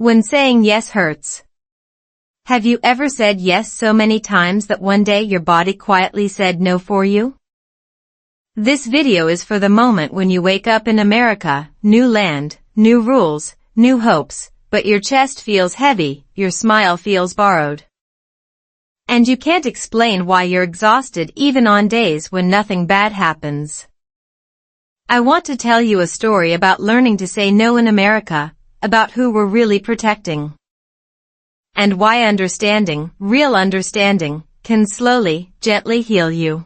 When saying yes hurts. Have you ever said yes so many times that one day your body quietly said no for you? This video is for the moment when you wake up in America, new land, new rules, new hopes, but your chest feels heavy, your smile feels borrowed. And you can't explain why you're exhausted even on days when nothing bad happens. I want to tell you a story about learning to say no in America, about who we're really protecting. And why understanding, real understanding, can slowly, gently heal you.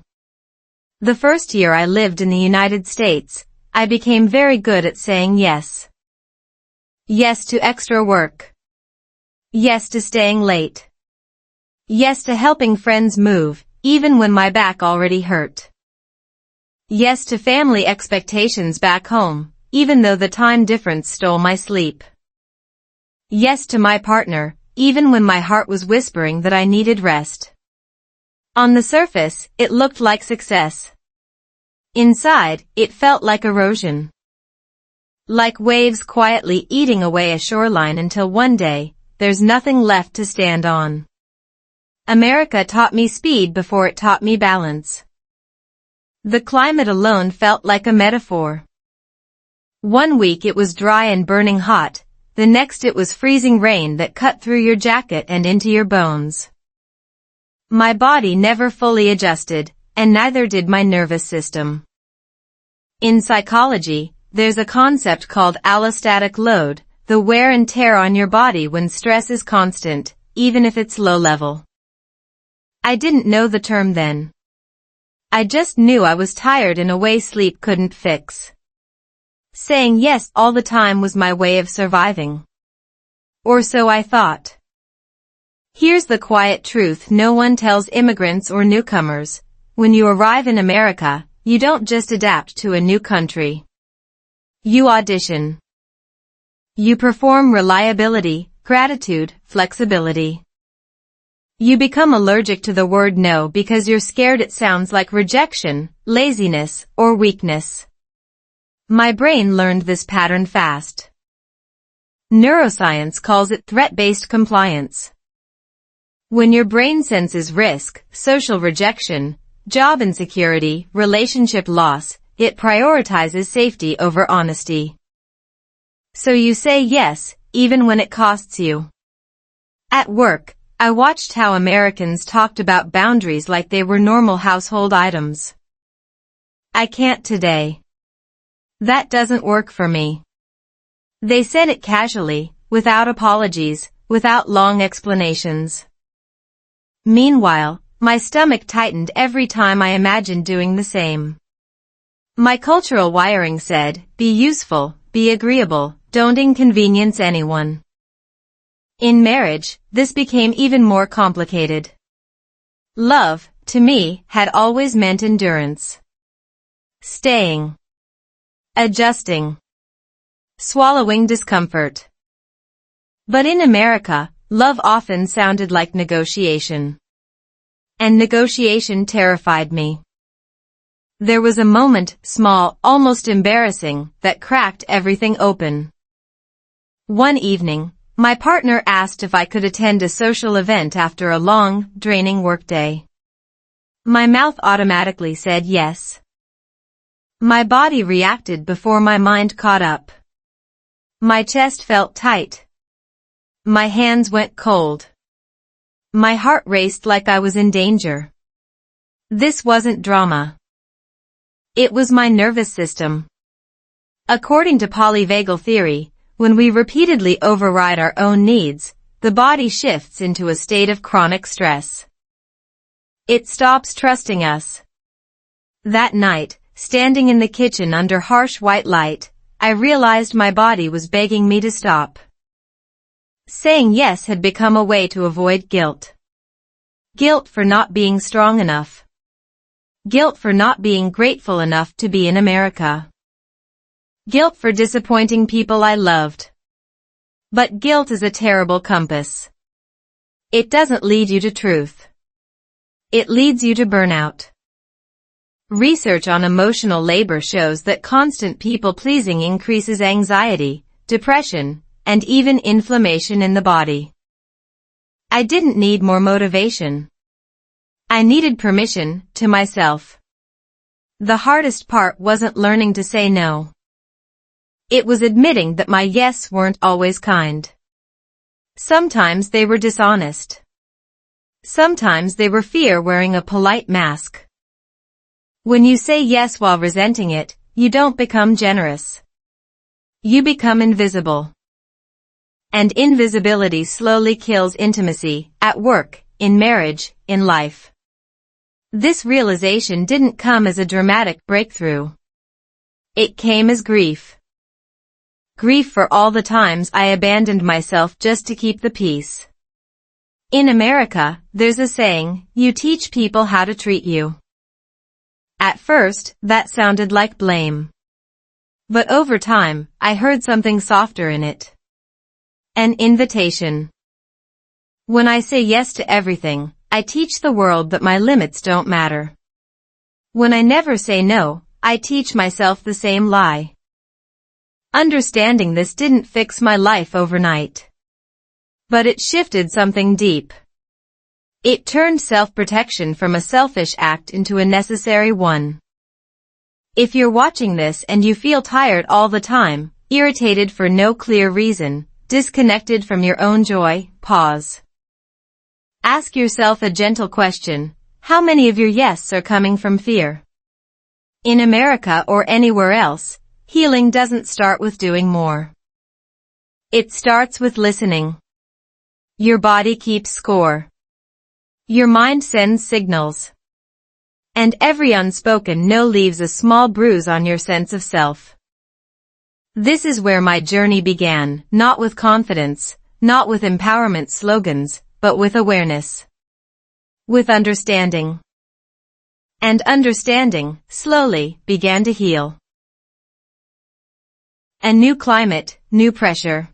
The first year I lived in the United States, I became very good at saying yes. Yes to extra work. Yes to staying late. Yes to helping friends move, even when my back already hurt. Yes to family expectations back home, even though the time difference stole my sleep. Yes to my partner, even when my heart was whispering that I needed rest. On the surface, it looked like success. Inside, it felt like erosion. Like waves quietly eating away a shoreline until one day, there's nothing left to stand on. America taught me speed before it taught me balance. The climate alone felt like a metaphor. One week it was dry and burning hot, the next it was freezing rain that cut through your jacket and into your bones. My body never fully adjusted, and neither did my nervous system. In psychology, there's a concept called allostatic load, the wear and tear on your body when stress is constant, even if it's low level. I didn't know the term then. I just knew I was tired in a way sleep couldn't fix. Saying yes all the time was my way of surviving. Or so I thought. Here's the quiet truth no one tells immigrants or newcomers. When you arrive in America, you don't just adapt to a new country. You audition. You perform reliability, gratitude, flexibility. You become allergic to the word no because you're scared it sounds like rejection, laziness, or weakness. My brain learned this pattern fast. Neuroscience calls it threat-based compliance. When your brain senses risk, social rejection, job insecurity, relationship loss, it prioritizes safety over honesty. So you say yes, even when it costs you. At work, I watched how Americans talked about boundaries like they were normal household items. I can't today. That doesn't work for me. They said it casually, without apologies, without long explanations. Meanwhile, my stomach tightened every time I imagined doing the same. My cultural wiring said, be useful, be agreeable, don't inconvenience anyone. In marriage, this became even more complicated. Love, to me, had always meant endurance. Staying. Adjusting. Swallowing discomfort. But in America, love often sounded like negotiation. And negotiation terrified me. There was a moment, small, almost embarrassing, that cracked everything open. One evening, my partner asked if I could attend a social event after a long, draining workday. My mouth automatically said yes. My body reacted before my mind caught up. My chest felt tight. My hands went cold. My heart raced like I was in danger. This wasn't drama. It was my nervous system. According to polyvagal theory, when we repeatedly override our own needs, the body shifts into a state of chronic stress. It stops trusting us. That night, standing in the kitchen under harsh white light, I realized my body was begging me to stop. Saying yes had become a way to avoid guilt. Guilt for not being strong enough. Guilt for not being grateful enough to be in America. Guilt for disappointing people I loved. But guilt is a terrible compass. It doesn't lead you to truth. It leads you to burnout. Research on emotional labor shows that constant people-pleasing increases anxiety, depression, and even inflammation in the body. I didn't need more motivation. I needed permission to myself. The hardest part wasn't learning to say no. It was admitting that my yes weren't always kind. Sometimes they were dishonest. Sometimes they were fear wearing a polite mask. When you say yes while resenting it, you don't become generous. You become invisible. And invisibility slowly kills intimacy, at work, in marriage, in life. This realization didn't come as a dramatic breakthrough. It came as grief. Grief for all the times I abandoned myself just to keep the peace. In America, there's a saying, you teach people how to treat you. At first, that sounded like blame. But over time, I heard something softer in it. An invitation. When I say yes to everything, I teach the world that my limits don't matter. When I never say no, I teach myself the same lie. Understanding this didn't fix my life overnight. But it shifted something deep. It turned self-protection from a selfish act into a necessary one. If you're watching this and you feel tired all the time, irritated for no clear reason, disconnected from your own joy, pause. Ask yourself a gentle question. How many of your yes are coming from fear? In America or anywhere else, healing doesn't start with doing more. It starts with listening. Your body keeps score. Your mind sends signals. And every unspoken no leaves a small bruise on your sense of self. This is where my journey began, not with confidence, not with empowerment slogans, but with awareness. With understanding. And understanding, slowly, began to heal. A new climate, new pressure.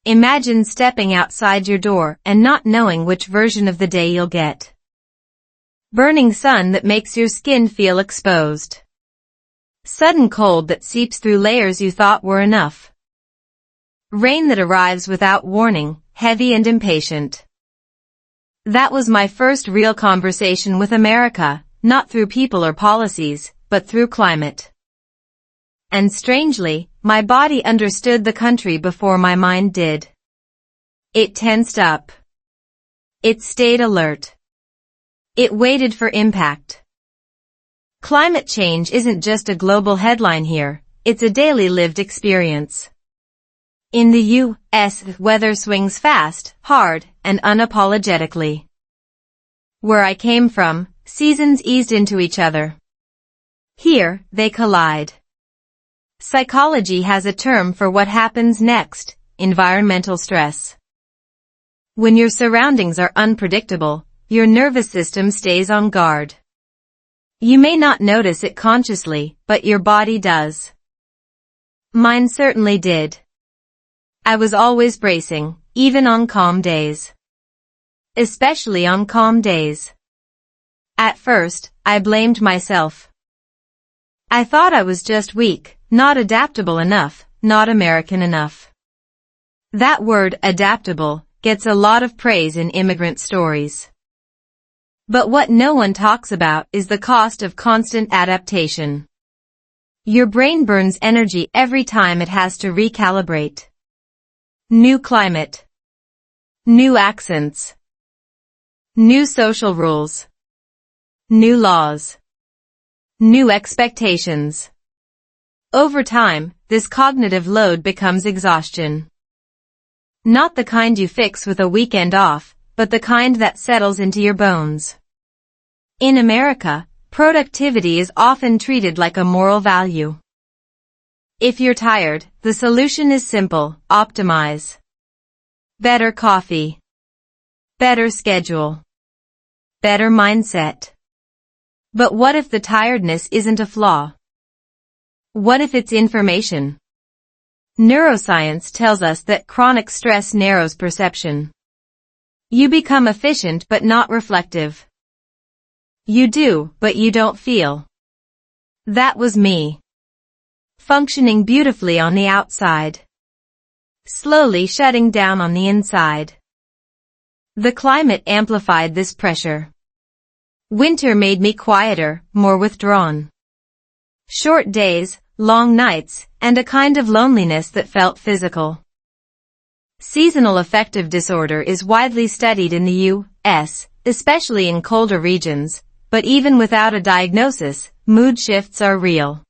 Imagine stepping outside your door and not knowing which version of the day you'll get. Burning sun that makes your skin feel exposed. Sudden cold that seeps through layers you thought were enough. Rain that arrives without warning, heavy and impatient. That was my first real conversation with America, not through people or policies, but through climate. And strangely, my body understood the country before my mind did. It tensed up. It stayed alert. It waited for impact. Climate change isn't just a global headline here, it's a daily lived experience. In the U.S., weather swings fast, hard, and unapologetically. Where I came from, seasons eased into each other. Here, they collide. Psychology has a term for what happens next, environmental stress. When your surroundings are unpredictable, your nervous system stays on guard. You may not notice it consciously, but your body does. Mine certainly did. I was always bracing, even on calm days. Especially on calm days. At first, I blamed myself. I thought I was just weak. Not adaptable enough, not American enough. That word, adaptable, gets a lot of praise in immigrant stories. But what no one talks about is the cost of constant adaptation. Your brain burns energy every time it has to recalibrate. New climate. New accents. New social rules. New laws. New expectations. Over time, this cognitive load becomes exhaustion. Not the kind you fix with a weekend off, but the kind that settles into your bones. In America, productivity is often treated like a moral value. If you're tired, the solution is simple: optimize. Better coffee. Better schedule. Better mindset. But what if the tiredness isn't a flaw? What if it's information? Neuroscience tells us that chronic stress narrows perception. You become efficient but not reflective. You do, but you don't feel. That was me. Functioning beautifully on the outside. slowly shutting down on the inside. The climate amplified this pressure. Winter made me quieter, more withdrawn. Short days, long nights, and a kind of loneliness that felt physical. Seasonal affective disorder is widely studied in the U.S., especially in colder regions, but even without a diagnosis, mood shifts are real.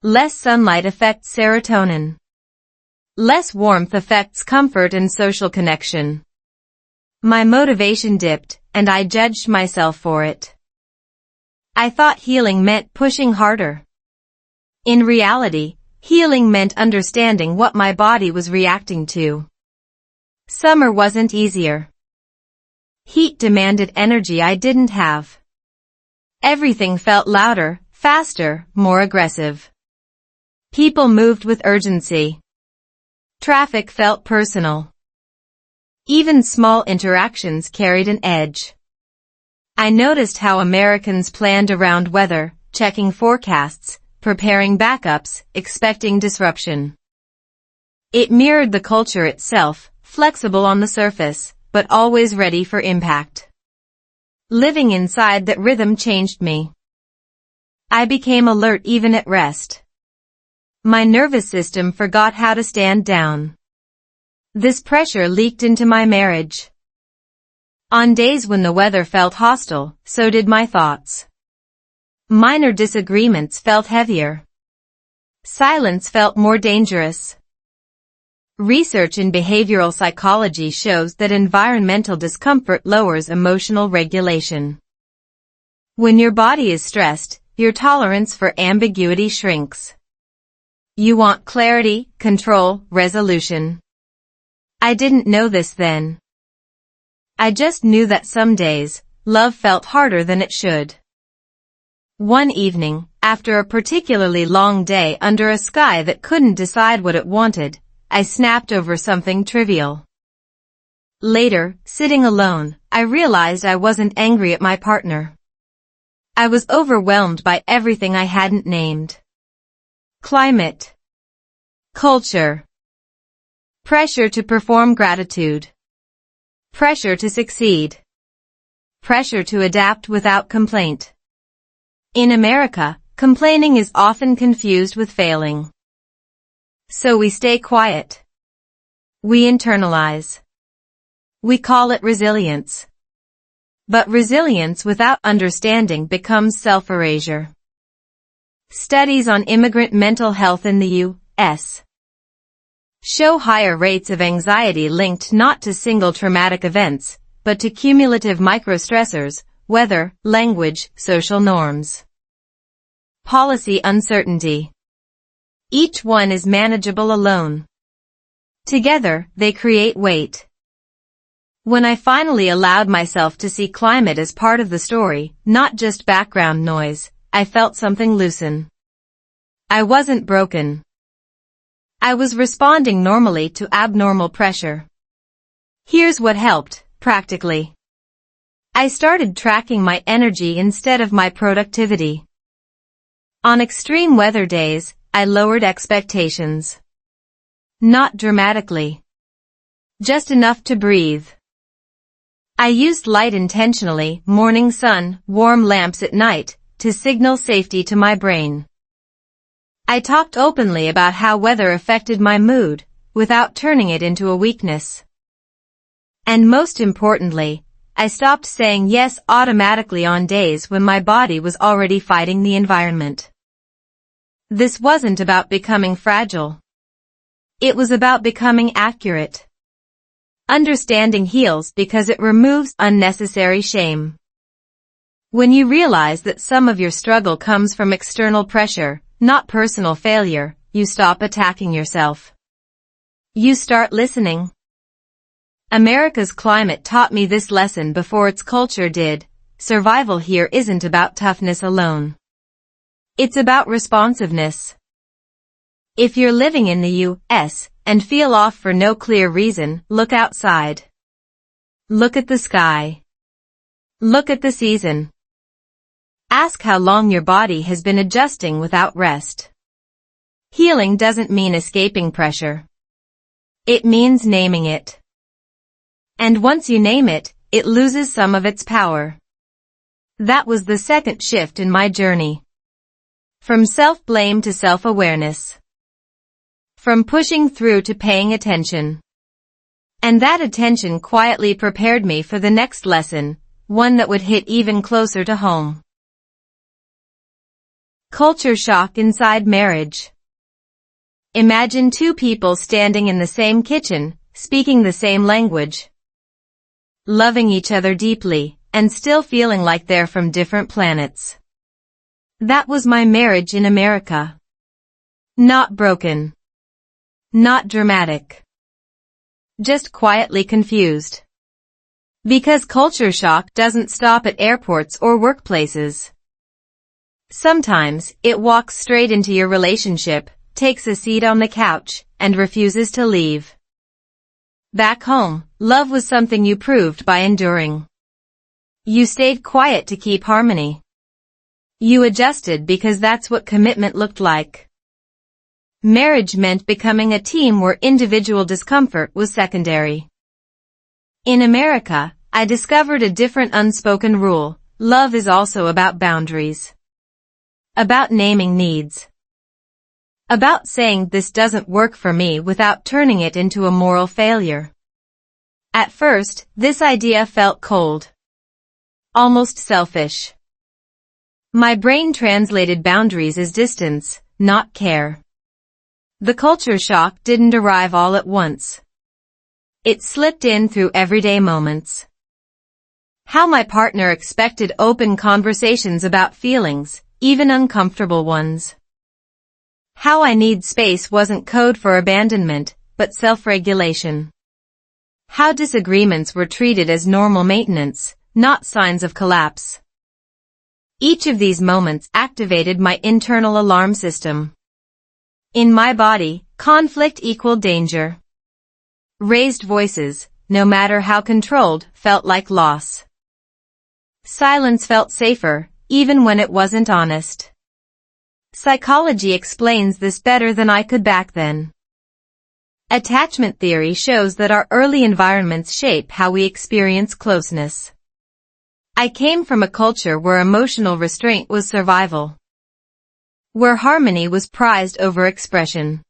Less sunlight affects serotonin. Less warmth affects comfort and social connection. My motivation dipped, and I judged myself for it. I thought healing meant pushing harder. In reality, healing meant understanding what my body was reacting to. Summer wasn't easier. Heat demanded energy I didn't have. Everything felt louder, faster, more aggressive. People moved with urgency. Traffic felt personal. Even small interactions carried an edge. I noticed how Americans planned around weather, checking forecasts, preparing backups, expecting disruption. It mirrored the culture itself, flexible on the surface, but always ready for impact. Living inside that rhythm changed me. I became alert even at rest. My nervous system forgot how to stand down. This pressure leaked into my marriage. On days when the weather felt hostile, so did my thoughts. Minor disagreements felt heavier. Silence felt more dangerous. Research in behavioral psychology shows that environmental discomfort lowers emotional regulation. When your body is stressed, your tolerance for ambiguity shrinks. You want clarity, control, resolution. I didn't know this then. I just knew that some days, love felt harder than it should. One evening, after a particularly long day under a sky that couldn't decide what it wanted, I snapped over something trivial. Later, sitting alone, I realized I wasn't angry at my partner. I was overwhelmed by everything I hadn't named. Climate. Culture. Pressure to perform gratitude. Pressure to succeed. Pressure to adapt without complaint. In America, complaining is often confused with failing. So we stay quiet. We internalize. We call it resilience. But resilience without understanding becomes self-erasure. Studies on immigrant mental health in the U.S. show higher rates of anxiety linked not to single traumatic events, but to cumulative microstressors, weather, language, social norms. Policy uncertainty. Each one is manageable alone. Together, they create weight. When I finally allowed myself to see climate as part of the story, not just background noise, I felt something loosen. I wasn't broken. I was responding normally to abnormal pressure. Here's what helped, practically. I started tracking my energy instead of my productivity. On extreme weather days, I lowered expectations. Not dramatically. Just enough to breathe. I used light intentionally, morning sun, warm lamps at night, to signal safety to my brain. I talked openly about how weather affected my mood, without turning it into a weakness. And most importantly, I stopped saying yes automatically on days when my body was already fighting the environment. This wasn't about becoming fragile. It was about becoming accurate. Understanding heals because it removes unnecessary shame. When you realize that some of your struggle comes from external pressure, not personal failure, you stop attacking yourself. You start listening. America's climate taught me this lesson before its culture did. Survival here isn't about toughness alone. It's about responsiveness. If you're living in the U.S. and feel off for no clear reason, look outside. Look at the sky. Look at the season. Ask how long your body has been adjusting without rest. Healing doesn't mean escaping pressure. It means naming it. And once you name it, it loses some of its power. That was the second shift in my journey. From self-blame to self-awareness. From pushing through to paying attention. And that attention quietly prepared me for the next lesson, one that would hit even closer to home. Culture shock inside marriage. Imagine two people standing in the same kitchen, speaking the same language, loving each other deeply, and still feeling like they're from different planets. That was my marriage in America. Not broken. Not dramatic. Just quietly confused. Because culture shock doesn't stop at airports or workplaces. Sometimes, it walks straight into your relationship, takes a seat on the couch, and refuses to leave. Back home, love was something you proved by enduring. You stayed quiet to keep harmony. You adjusted because that's what commitment looked like. Marriage meant becoming a team where individual discomfort was secondary. In America, I discovered a different unspoken rule: love is also about boundaries. About naming needs. About saying this doesn't work for me without turning it into a moral failure. At first, this idea felt cold. Almost selfish. My brain translated boundaries as distance, not care. The culture shock didn't arrive all at once. It slipped in through everyday moments. How my partner expected open conversations about feelings, even uncomfortable ones. How I need space wasn't code for abandonment, but self-regulation. How disagreements were treated as normal maintenance, not signs of collapse. Each of these moments activated my internal alarm system. In my body, conflict equaled danger. Raised voices, no matter how controlled, felt like loss. Silence felt safer, even when it wasn't honest. Psychology explains this better than I could back then. Attachment theory shows that our early environments shape how we experience closeness. I came from a culture where emotional restraint was survival. Where harmony was prized over expression.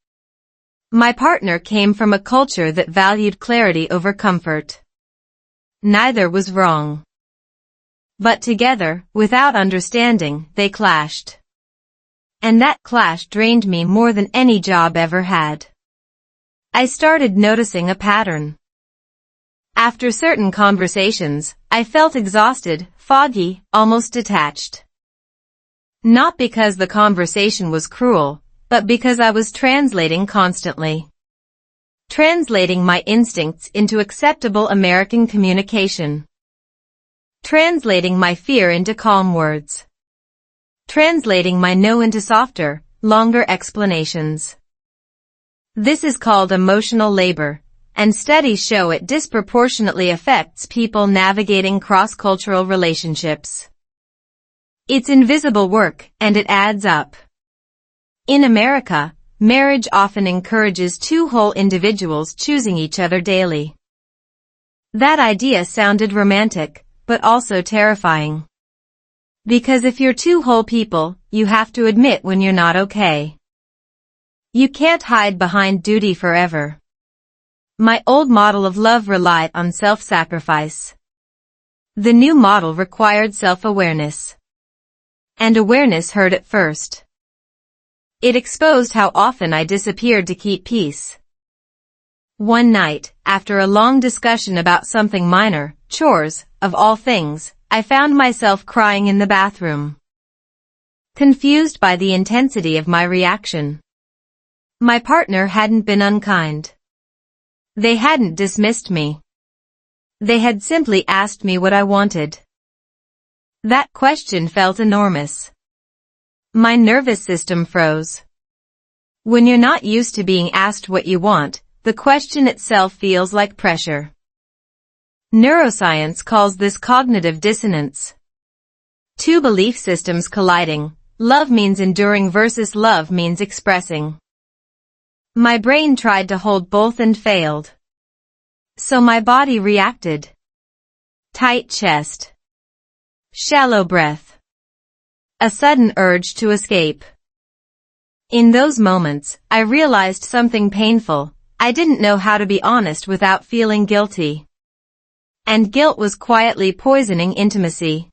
My partner came from a culture that valued clarity over comfort. Neither was wrong. But together, without understanding, they clashed. And that clash drained me more than any job ever had. I started noticing a pattern. After certain conversations, I felt exhausted, foggy, almost detached. Not because the conversation was cruel, but because I was translating constantly. Translating my instincts into acceptable American communication. Translating my fear into calm words. Translating my no into softer, longer explanations. This is called emotional labor, and studies show it disproportionately affects people navigating cross-cultural relationships. It's invisible work, and it adds up. In America, marriage often encourages two whole individuals choosing each other daily. That idea sounded romantic, but also terrifying. Because if you're two whole people, you have to admit when you're not okay. You can't hide behind duty forever. My old model of love relied on self-sacrifice. The new model required self-awareness. And awareness hurt at first. It exposed how often I disappeared to keep peace. One night, after a long discussion about something minor, chores, of all things, I found myself crying in the bathroom. Confused by the intensity of my reaction. My partner hadn't been unkind. They hadn't dismissed me. They had simply asked me what I wanted. That question felt enormous. My nervous system froze. When you're not used to being asked what you want, the question itself feels like pressure. Neuroscience calls this cognitive dissonance. Two belief systems colliding. Love means enduring versus love means expressing. My brain tried to hold both and failed. So my body reacted. Tight chest. Shallow breath. A sudden urge to escape. In those moments, I realized something painful. I didn't know how to be honest without feeling guilty. And guilt was quietly poisoning intimacy.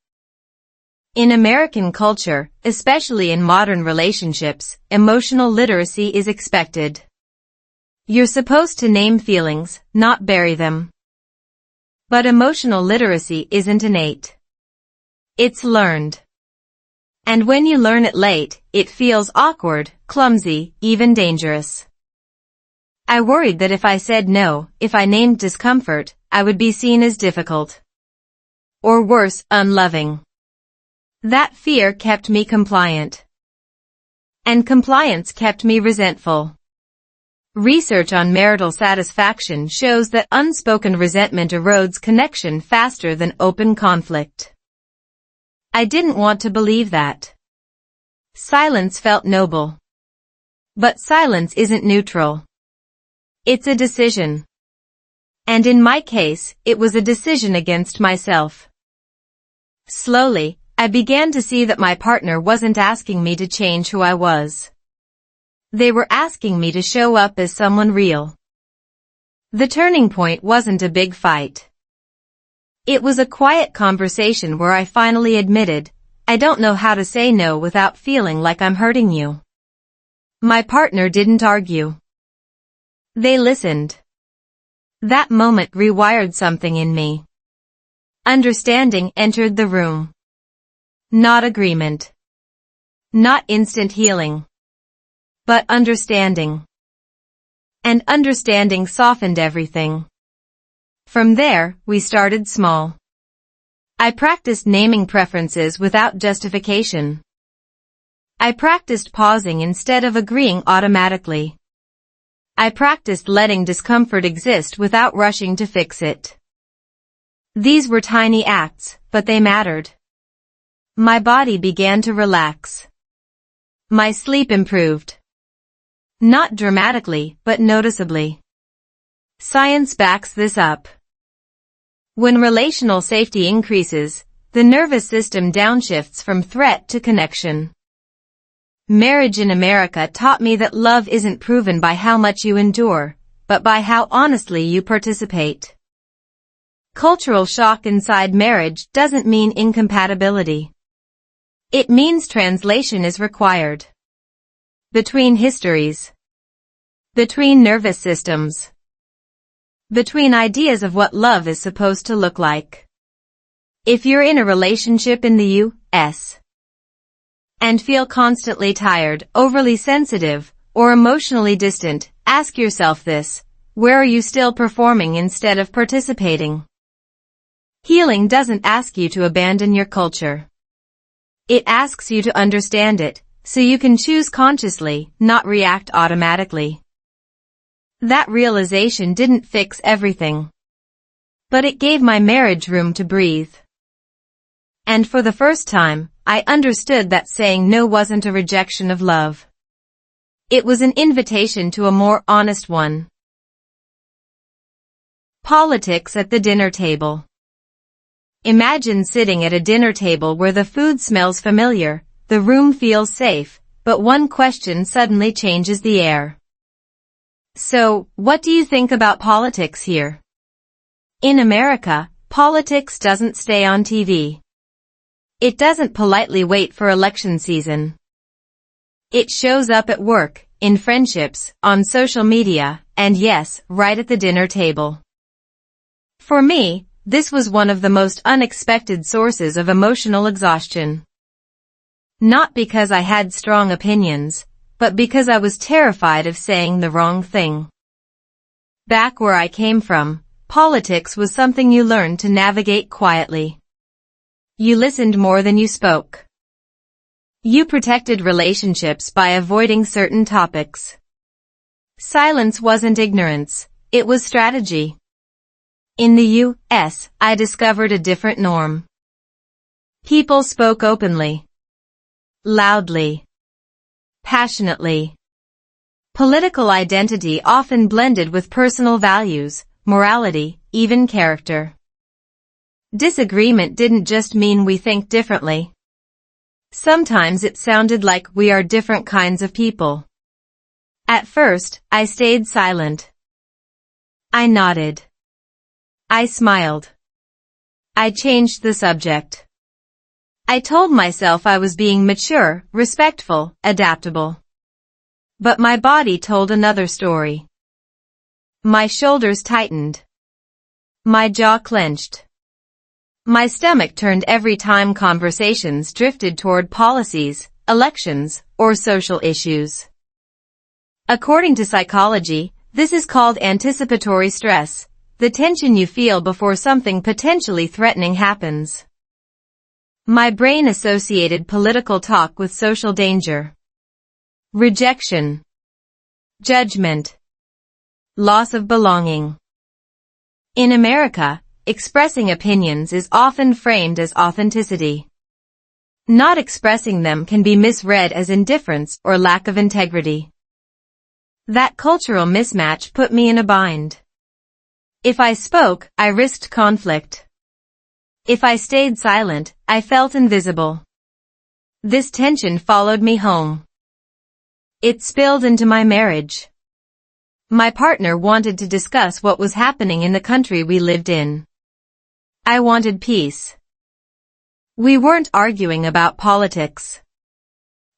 In American culture, especially in modern relationships, emotional literacy is expected. You're supposed to name feelings, not bury them. But emotional literacy isn't innate. It's learned. And when you learn it late, it feels awkward, clumsy, even dangerous. I worried that if I said no, if I named discomfort, I would be seen as difficult. Or worse, unloving. That fear kept me compliant. And compliance kept me resentful. Research on marital satisfaction shows that unspoken resentment erodes connection faster than open conflict. I didn't want to believe that. Silence felt noble. But silence isn't neutral. It's a decision. And in my case, it was a decision against myself. Slowly, I began to see that my partner wasn't asking me to change who I was. They were asking me to show up as someone real. The turning point wasn't a big fight. It was a quiet conversation where I finally admitted, I don't know how to say no without feeling like I'm hurting you. My partner didn't argue. They listened. That moment rewired something in me. Understanding entered the room. Not agreement. Not instant healing. But understanding. And understanding softened everything. From there, we started small. I practiced naming preferences without justification. I practiced pausing instead of agreeing automatically. I practiced letting discomfort exist without rushing to fix it. These were tiny acts, but they mattered. My body began to relax. My sleep improved. Not dramatically, but noticeably. Science backs this up. When relational safety increases, the nervous system downshifts from threat to connection. Marriage in America taught me that love isn't proven by how much you endure, but by how honestly you participate. Cultural shock inside marriage doesn't mean incompatibility. It means translation is required. Between histories. Between nervous systems. Between ideas of what love is supposed to look like. If you're in a relationship in the U.S. and feel constantly tired, overly sensitive, or emotionally distant, ask yourself this: where are you still performing instead of participating? Healing doesn't ask you to abandon your culture. It asks you to understand it, so you can choose consciously, not react automatically. That realization didn't fix everything. But it gave my marriage room to breathe. And for the first time, I understood that saying no wasn't a rejection of love. It was an invitation to a more honest one. Politics at the dinner table. Imagine sitting at a dinner table where the food smells familiar, the room feels safe, but one question suddenly changes the air. So, what do you think about politics here? In America, politics doesn't stay on TV. It doesn't politely wait for election season. It shows up at work, in friendships, on social media, and yes, right at the dinner table. For me, this was one of the most unexpected sources of emotional exhaustion. Not because I had strong opinions, but because I was terrified of saying the wrong thing. Back where I came from, politics was something you learned to navigate quietly. You listened more than you spoke. You protected relationships by avoiding certain topics. Silence wasn't ignorance, it was strategy. In the U.S., I discovered a different norm. People spoke openly. Loudly. Passionately. Political identity often blended with personal values, morality, even character. Disagreement didn't just mean we think differently. Sometimes it sounded like we are different kinds of people. At first, I stayed silent. I nodded. I smiled. I changed the subject. I told myself I was being mature, respectful, adaptable. But my body told another story. My shoulders tightened. My jaw clenched. My stomach turned every time conversations drifted toward policies, elections, or social issues. According to psychology, this is called anticipatory stress, the tension you feel before something potentially threatening happens. My brain associated political talk with social danger. Rejection. Judgment. Loss of belonging. In America, expressing opinions is often framed as authenticity. Not expressing them can be misread as indifference or lack of integrity. That cultural mismatch put me in a bind. If I spoke, I risked conflict. If I stayed silent, I felt invisible. This tension followed me home. It spilled into my marriage. My partner wanted to discuss what was happening in the country we lived in. I wanted peace. We weren't arguing about politics.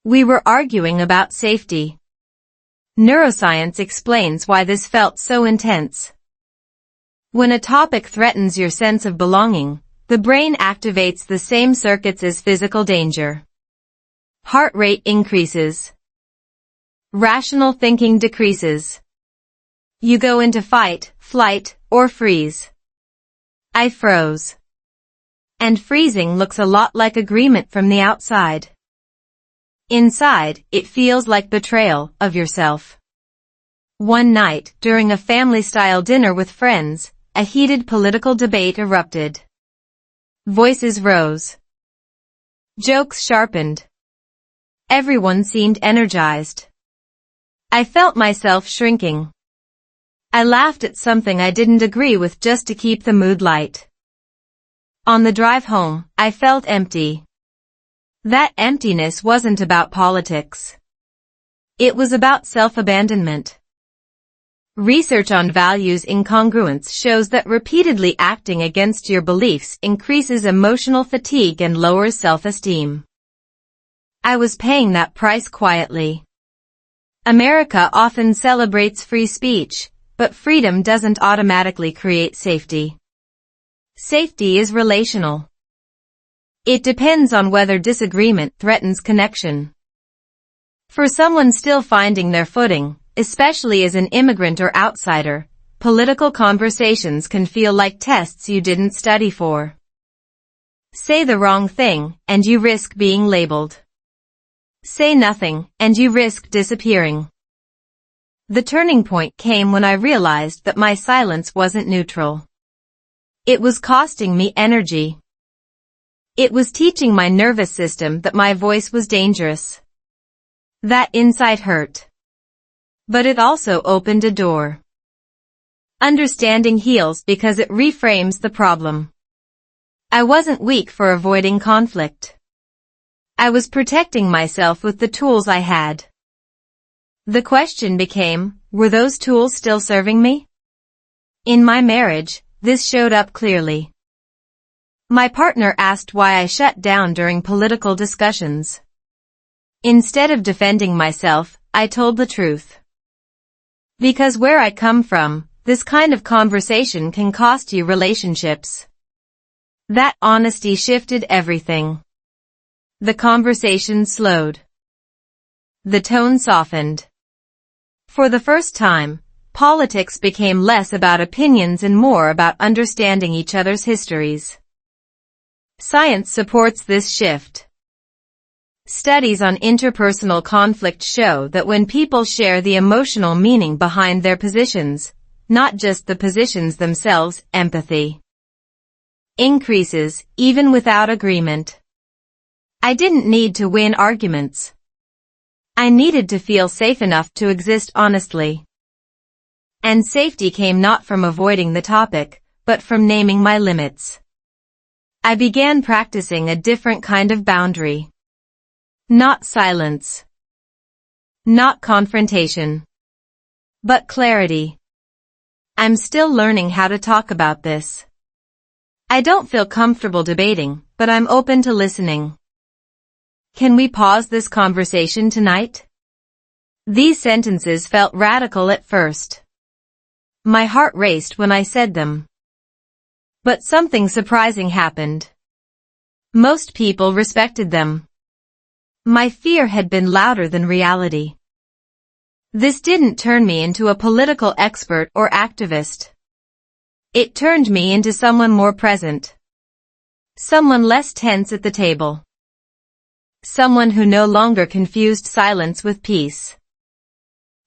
We were arguing about safety. Neuroscience explains why this felt so intense. When a topic threatens your sense of belonging, the brain activates the same circuits as physical danger. Heart rate increases. Rational thinking decreases. You go into fight, flight, or freeze. I froze. And freezing looks a lot like agreement from the outside. Inside, it feels like betrayal of yourself. One night, during a family-style dinner with friends, a heated political debate erupted. Voices rose. Jokes sharpened. Everyone seemed energized. I felt myself shrinking. I laughed at something I didn't agree with just to keep the mood light. On the drive home, I felt empty. That emptiness wasn't about politics. It was about self-abandonment. Research on values incongruence shows that repeatedly acting against your beliefs increases emotional fatigue and lowers self-esteem. I was paying that price quietly. America often celebrates free speech, but freedom doesn't automatically create safety. Safety is relational. It depends on whether disagreement threatens connection. For someone still finding their footing, especially as an immigrant or outsider, political conversations can feel like tests you didn't study for. Say the wrong thing, and you risk being labeled. Say nothing, and you risk disappearing. The turning point came when I realized that my silence wasn't neutral. It was costing me energy. It was teaching my nervous system that my voice was dangerous. That insight hurt. But it also opened a door. Understanding heals because it reframes the problem. I wasn't weak for avoiding conflict. I was protecting myself with the tools I had. The question became, were those tools still serving me? In my marriage, this showed up clearly. My partner asked why I shut down during political discussions. Instead of defending myself, I told the truth. Because where I come from, this kind of conversation can cost you relationships. That honesty shifted everything. The conversation slowed. The tone softened. For the first time, politics became less about opinions and more about understanding each other's histories. Science supports this shift. Studies on interpersonal conflict show that when people share the emotional meaning behind their positions, not just the positions themselves, empathy increases, even without agreement. I didn't need to win arguments. I needed to feel safe enough to exist honestly. And safety came not from avoiding the topic, but from naming my limits. I began practicing a different kind of boundary. Not silence. Not confrontation. But clarity. I'm still learning how to talk about this. I don't feel comfortable debating, but I'm open to listening. Can we pause this conversation tonight? These sentences felt radical at first. My heart raced when I said them. But something surprising happened. Most people respected them. My fear had been louder than reality. This didn't turn me into a political expert or activist. It turned me into someone more present. Someone less tense at the table. Someone who no longer confused silence with peace.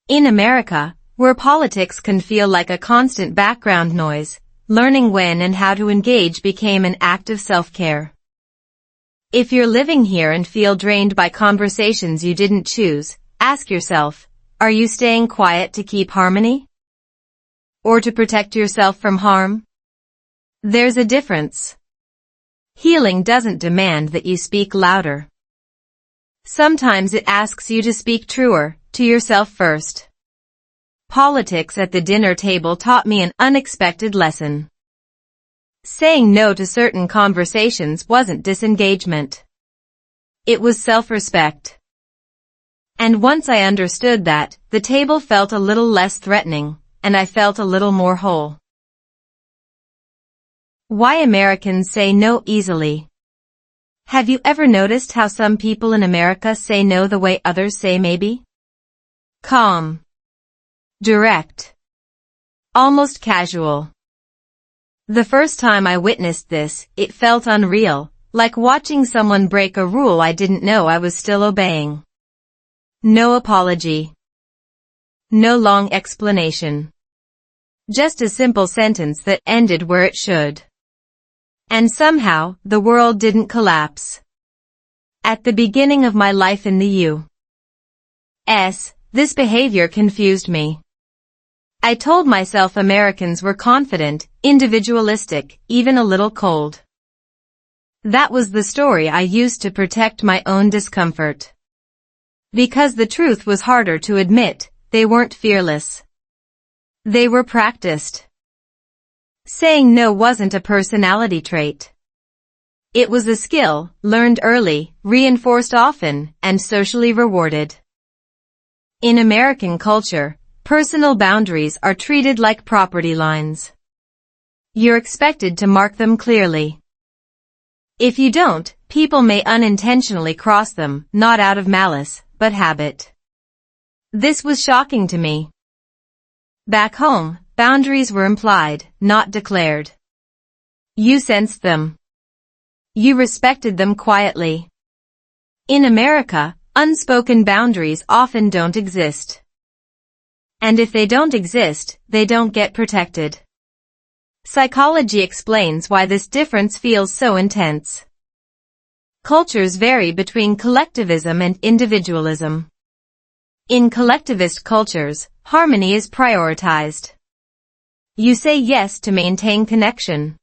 In America, where politics can feel like a constant background noise, learning when and how to engage became an act of self-care. If you're living here and feel drained by conversations you didn't choose, ask yourself, are you staying quiet to keep harmony? Or to protect yourself from harm? There's a difference. Healing doesn't demand that you speak louder. Sometimes it asks you to speak truer, to yourself first. Politics at the dinner table taught me an unexpected lesson. Saying no to certain conversations wasn't disengagement. It was self-respect. And once I understood that, the table felt a little less threatening, and I felt a little more whole. Why Americans say no easily. Have you ever noticed how some people in America say no the way others say maybe? Calm. Direct. Almost casual. The first time I witnessed this, it felt unreal, like watching someone break a rule I didn't know I was still obeying. No apology. No long explanation. Just a simple sentence that ended where it should. And somehow, the world didn't collapse. At the beginning of my life in the U.S., this behavior confused me. I told myself Americans were confident, individualistic, even a little cold. That was the story I used to protect my own discomfort. Because the truth was harder to admit, they weren't fearless. They were practiced. Saying no wasn't a personality trait. It was a skill, learned early, reinforced often, and socially rewarded. In American culture, personal boundaries are treated like property lines. You're expected to mark them clearly. If you don't, people may unintentionally cross them, not out of malice, but habit. This was shocking to me. Back home, boundaries were implied, not declared. You sensed them. You respected them quietly. In America, unspoken boundaries often don't exist. And if they don't exist, they don't get protected. Psychology explains why this difference feels so intense. Cultures vary between collectivism and individualism. In collectivist cultures, harmony is prioritized. You say yes to maintain connection.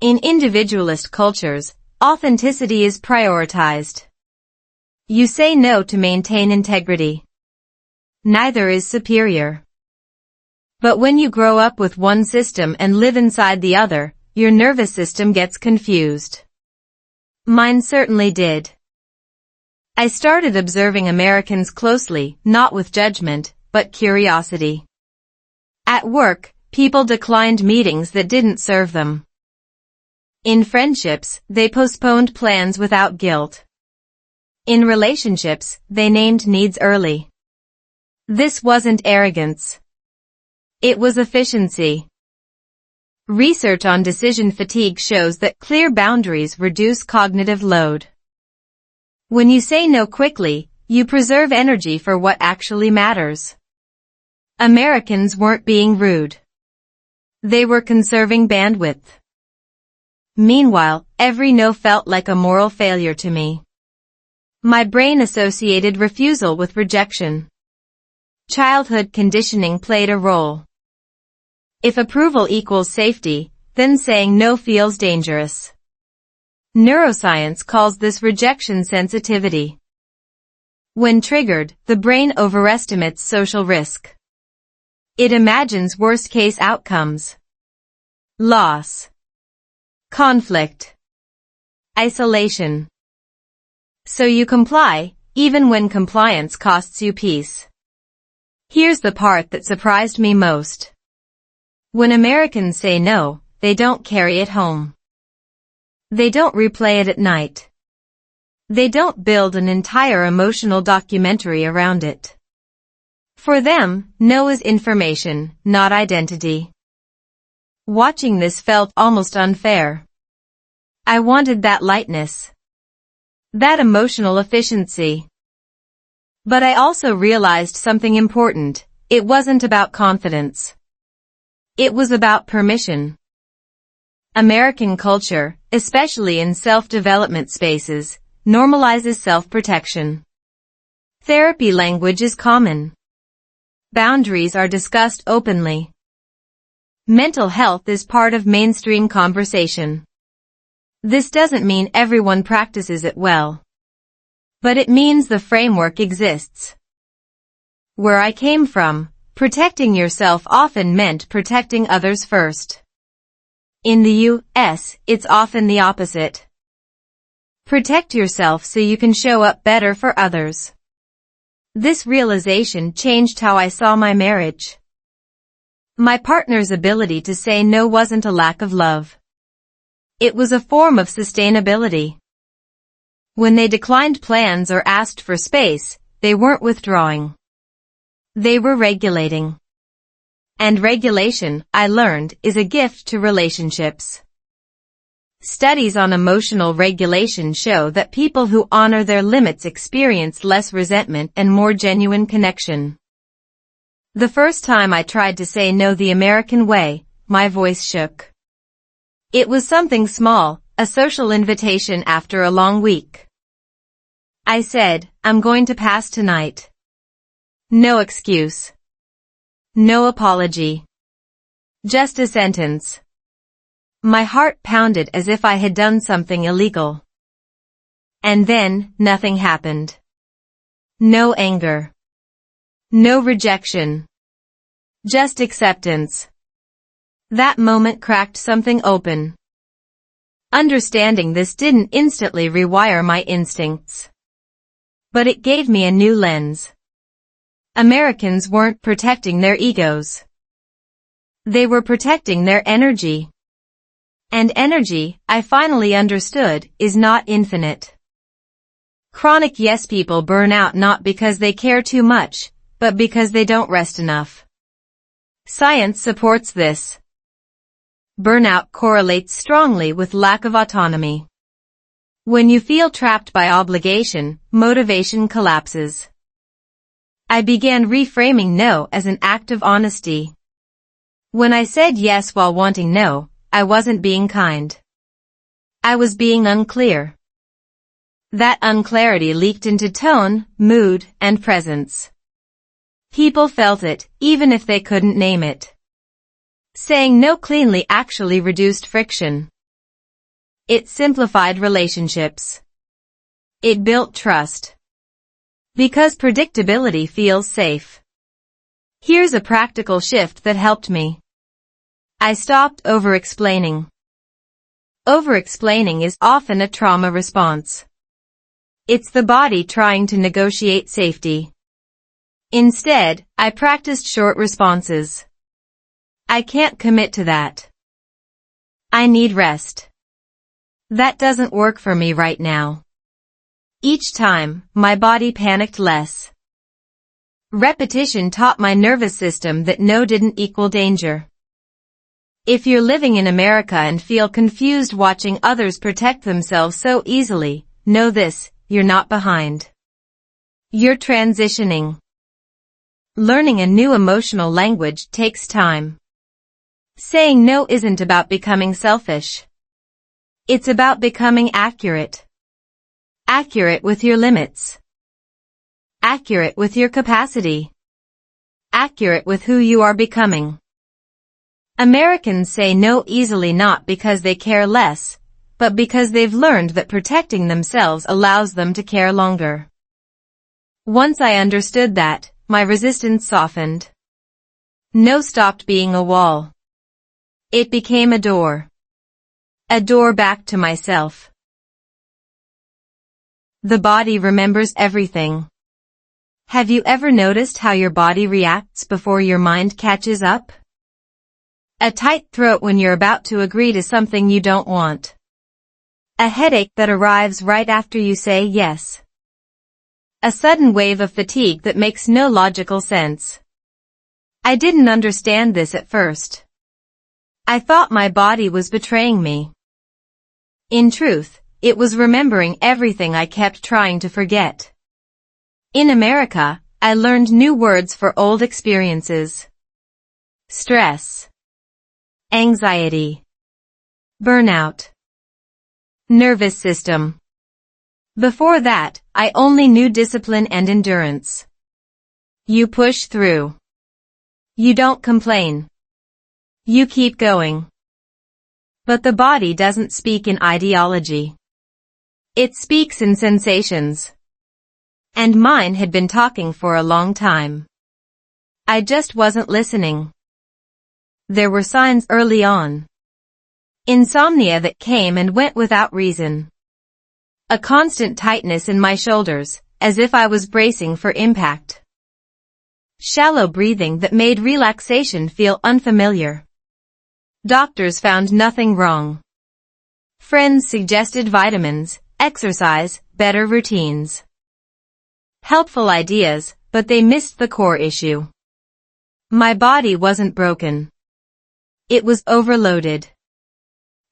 In individualist cultures, authenticity is prioritized. You say no to maintain integrity. Neither is superior. But when you grow up with one system and live inside the other, your nervous system gets confused. Mine certainly did. I started observing Americans closely, not with judgment, but curiosity. At work, people declined meetings that didn't serve them. In friendships, they postponed plans without guilt. In relationships, they named needs early. This wasn't arrogance. It was efficiency. Research on decision fatigue shows that clear boundaries reduce cognitive load. When you say no quickly, you preserve energy for what actually matters. Americans weren't being rude. They were conserving bandwidth. Meanwhile, every no felt like a moral failure to me. My brain associated refusal with rejection. Childhood conditioning played a role. If approval equals safety, then saying no feels dangerous. Neuroscience calls this rejection sensitivity. When triggered, the brain overestimates social risk. It imagines worst-case outcomes. Loss, conflict, isolation. So you comply, even when compliance costs you peace. Here's the part that surprised me most. When Americans say no, they don't carry it home. They don't replay it at night. They don't build an entire emotional documentary around it. For them, no is information, not identity. Watching this felt almost unfair. I wanted that lightness. That emotional efficiency. But I also realized something important. It wasn't about confidence. It was about permission. American culture, especially in self-development spaces, normalizes self-protection. Therapy language is common. Boundaries are discussed openly. Mental health is part of mainstream conversation. This doesn't mean everyone practices it well. But it means the framework exists. Where I came from, protecting yourself often meant protecting others first. In the U.S., it's often the opposite. Protect yourself so you can show up better for others. This realization changed how I saw my marriage. My partner's ability to say no wasn't a lack of love. It was a form of sustainability. When they declined plans or asked for space, they weren't withdrawing. They were regulating. And regulation, I learned, is a gift to relationships. Studies on emotional regulation show that people who honor their limits experience less resentment and more genuine connection. The first time I tried to say no the American way, my voice shook. It was something small, a social invitation after a long week. I said, I'm going to pass tonight. No excuse. No apology. Just a sentence. My heart pounded as if I had done something illegal. And then, nothing happened. No anger. No rejection. Just acceptance. That moment cracked something open. Understanding this didn't instantly rewire my instincts. But it gave me a new lens. Americans weren't protecting their egos. They were protecting their energy. And energy, I finally understood, is not infinite. Chronic yes people burn out not because they care too much, but because they don't rest enough. Science supports this. Burnout correlates strongly with lack of autonomy. When you feel trapped by obligation, motivation collapses. I began reframing no as an act of honesty. When I said yes while wanting no, I wasn't being kind. I was being unclear. That unclarity leaked into tone, mood, and presence. People felt it, even if they couldn't name it. Saying no cleanly actually reduced friction. It simplified relationships. It built trust. Because predictability feels safe. Here's a practical shift that helped me. I stopped over-explaining. Over-explaining is often a trauma response. It's the body trying to negotiate safety. Instead, I practiced short responses. I can't commit to that. I need rest. That doesn't work for me right now. Each time, my body panicked less. Repetition taught my nervous system that no didn't equal danger. If you're living in America and feel confused watching others protect themselves so easily, know this, you're not behind. You're transitioning. Learning a new emotional language takes time. Saying no isn't about becoming selfish. It's about becoming accurate. Accurate with your limits. Accurate with your capacity. Accurate with who you are becoming. Americans say no easily not because they care less, but because they've learned that protecting themselves allows them to care longer. Once I understood that, my resistance softened. No stopped being a wall. It became a door. A door back to myself. The body remembers everything. Have you ever noticed how your body reacts before your mind catches up? A tight throat when you're about to agree to something you don't want. A headache that arrives right after you say yes. A sudden wave of fatigue that makes no logical sense. I didn't understand this at first. I thought my body was betraying me. In truth, it was remembering everything I kept trying to forget. In America, I learned new words for old experiences. Stress. Anxiety. Burnout. Nervous system. Before that, I only knew discipline and endurance. You push through. You don't complain. You keep going. But the body doesn't speak in ideology. It speaks in sensations. And mine had been talking for a long time. I just wasn't listening. There were signs early on. Insomnia that came and went without reason. A constant tightness in my shoulders, as if I was bracing for impact. Shallow breathing that made relaxation feel unfamiliar. Doctors found nothing wrong. Friends suggested vitamins, exercise, better routines. Helpful ideas, but they missed the core issue. My body wasn't broken. It was overloaded.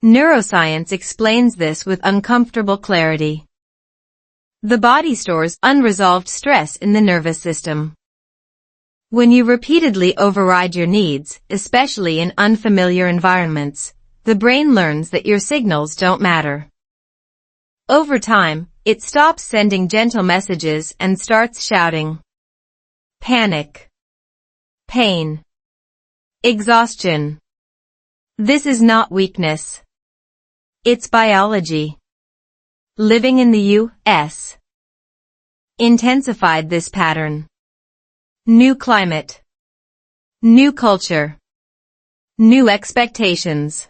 Neuroscience explains this with uncomfortable clarity. The body stores unresolved stress in the nervous system. When you repeatedly override your needs, especially in unfamiliar environments, the brain learns that your signals don't matter. Over time, it stops sending gentle messages and starts shouting. Panic. Pain. Exhaustion. This is not weakness. It's biology. Living in the U.S. intensified this pattern. New climate. New culture. New expectations.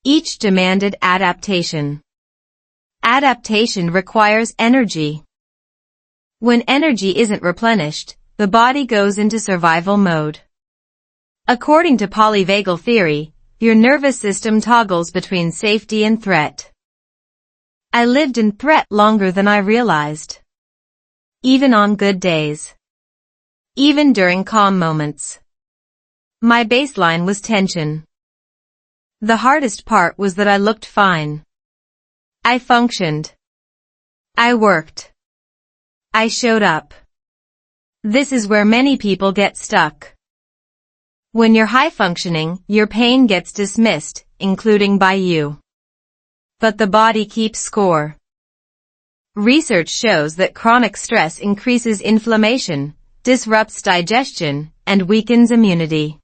Each demanded adaptation. Adaptation requires energy. When energy isn't replenished, the body goes into survival mode. According to polyvagal theory, your nervous system toggles between safety and threat. I lived in threat longer than I realized. Even on good days. Even during calm moments. My baseline was tension. The hardest part was that I looked fine. I functioned. I worked. I showed up. This is where many people get stuck. When you're high functioning, your pain gets dismissed, including by you. But the body keeps score. Research shows that chronic stress increases inflammation, disrupts digestion, and weakens immunity.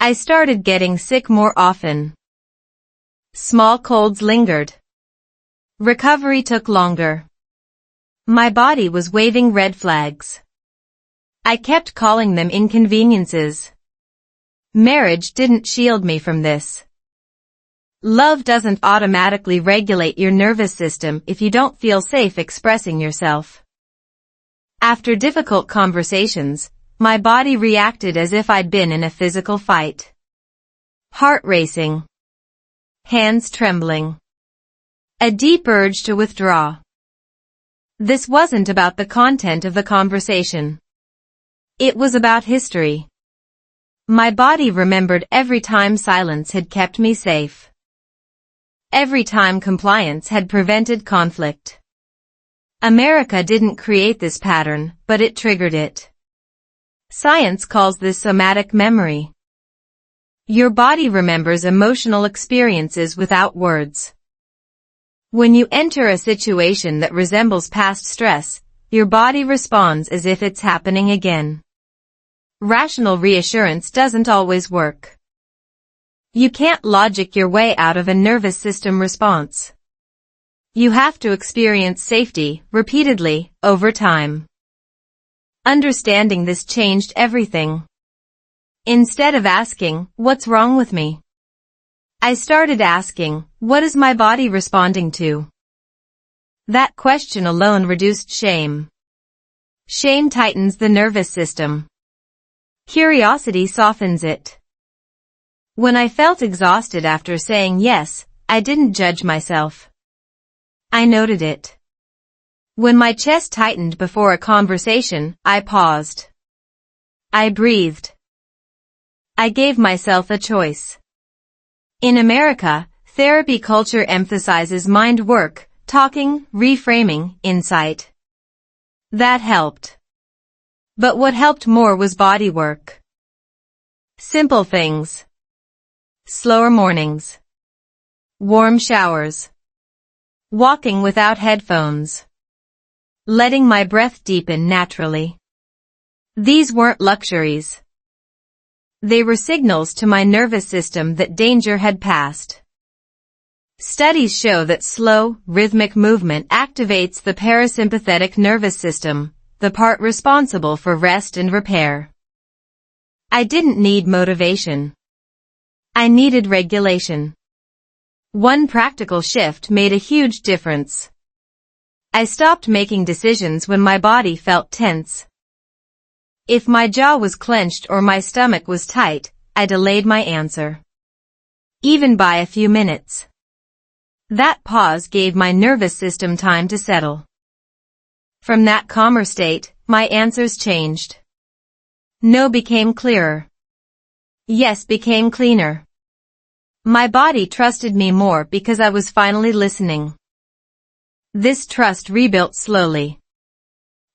I started getting sick more often. Small colds lingered. Recovery took longer. My body was waving red flags. I kept calling them inconveniences. Marriage didn't shield me from this. Love doesn't automatically regulate your nervous system if you don't feel safe expressing yourself. After difficult conversations, my body reacted as if I'd been in a physical fight. Heart racing. Hands trembling. A deep urge to withdraw. This wasn't about the content of the conversation. It was about history. My body remembered every time silence had kept me safe. Every time compliance had prevented conflict. America didn't create this pattern, but it triggered it. Science calls this somatic memory. Your body remembers emotional experiences without words. When you enter a situation that resembles past stress, your body responds as if it's happening again. Rational reassurance doesn't always work. You can't logic your way out of a nervous system response. You have to experience safety, repeatedly, over time. Understanding this changed everything. Instead of asking, "What's wrong with me?" I started asking, "What is my body responding to?" That question alone reduced shame. Shame tightens the nervous system. Curiosity softens it. When I felt exhausted after saying yes, I didn't judge myself. I noted it. When my chest tightened before a conversation, I paused. I breathed. I gave myself a choice. In America, therapy culture emphasizes mind work, talking, reframing, insight. That helped. But what helped more was body work. Simple things. Slower mornings. Warm showers. Walking without headphones. Letting my breath deepen naturally. These weren't luxuries. They were signals to my nervous system that danger had passed. Studies show that slow, rhythmic movement activates the parasympathetic nervous system, the part responsible for rest and repair. I didn't need motivation. I needed regulation. One practical shift made a huge difference. I stopped making decisions when my body felt tense. If my jaw was clenched or my stomach was tight, I delayed my answer. Even by a few minutes. That pause gave my nervous system time to settle. From that calmer state, my answers changed. No became clearer. Yes became cleaner. My body trusted me more because I was finally listening. This trust rebuilt slowly.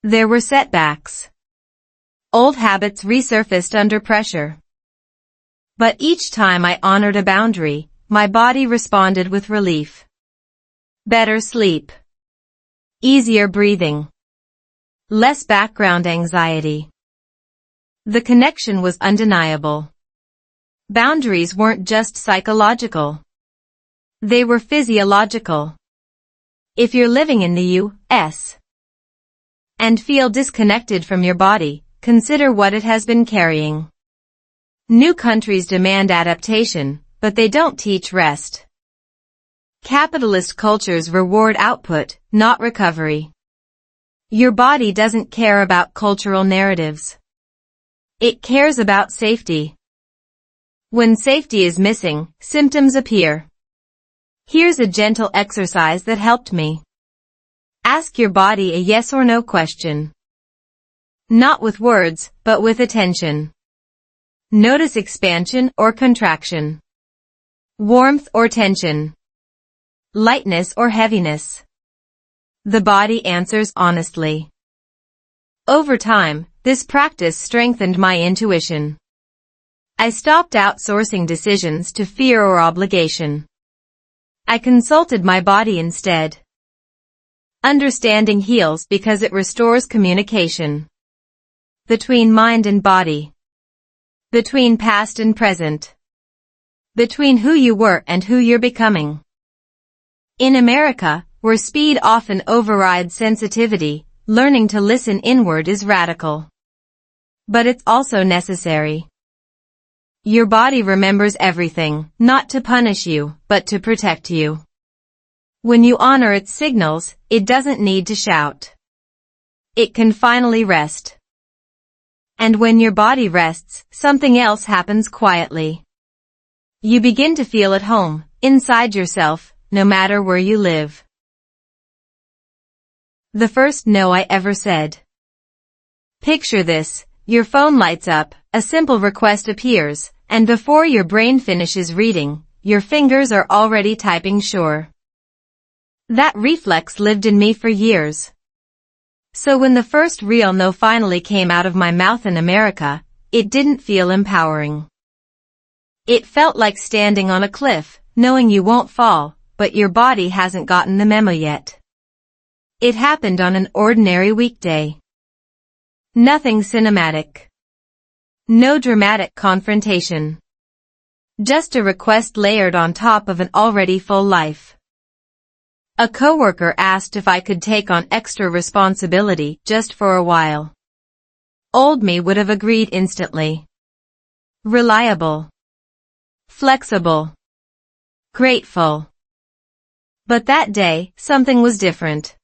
There were setbacks. Old habits resurfaced under pressure. But each time I honored a boundary, my body responded with relief. Better sleep. Easier breathing. Less background anxiety. The connection was undeniable. Boundaries weren't just psychological. They were physiological. If you're living in the U.S. and feel disconnected from your body, consider what it has been carrying. New countries demand adaptation, but they don't teach rest. Capitalist cultures reward output, not recovery. Your body doesn't care about cultural narratives. It cares about safety. When safety is missing, symptoms appear. Here's a gentle exercise that helped me. Ask your body a yes or no question. Not with words, but with attention. Notice expansion or contraction. Warmth or tension. Lightness or heaviness. The body answers honestly. Over time, this practice strengthened my intuition. I stopped outsourcing decisions to fear or obligation. I consulted my body instead. Understanding heals because it restores communication. Between mind and body. Between past and present. Between who you were and who you're becoming. In America, where speed often overrides sensitivity, learning to listen inward is radical. But it's also necessary. Your body remembers everything, not to punish you, but to protect you. When you honor its signals, it doesn't need to shout. It can finally rest. And when your body rests, something else happens quietly. You begin to feel at home, inside yourself, no matter where you live. The first no I ever said. Picture this, your phone lights up, a simple request appears, and before your brain finishes reading, your fingers are already typing sure. That reflex lived in me for years. So when the first real no finally came out of my mouth in America, it didn't feel empowering. It felt like standing on a cliff, knowing you won't fall, but your body hasn't gotten the memo yet. It happened on an ordinary weekday. Nothing cinematic. No dramatic confrontation. Just a request layered on top of an already full life. A coworker asked if I could take on extra responsibility just for a while. Old me would have agreed instantly. Reliable. Flexible. Grateful. But that day, something was different.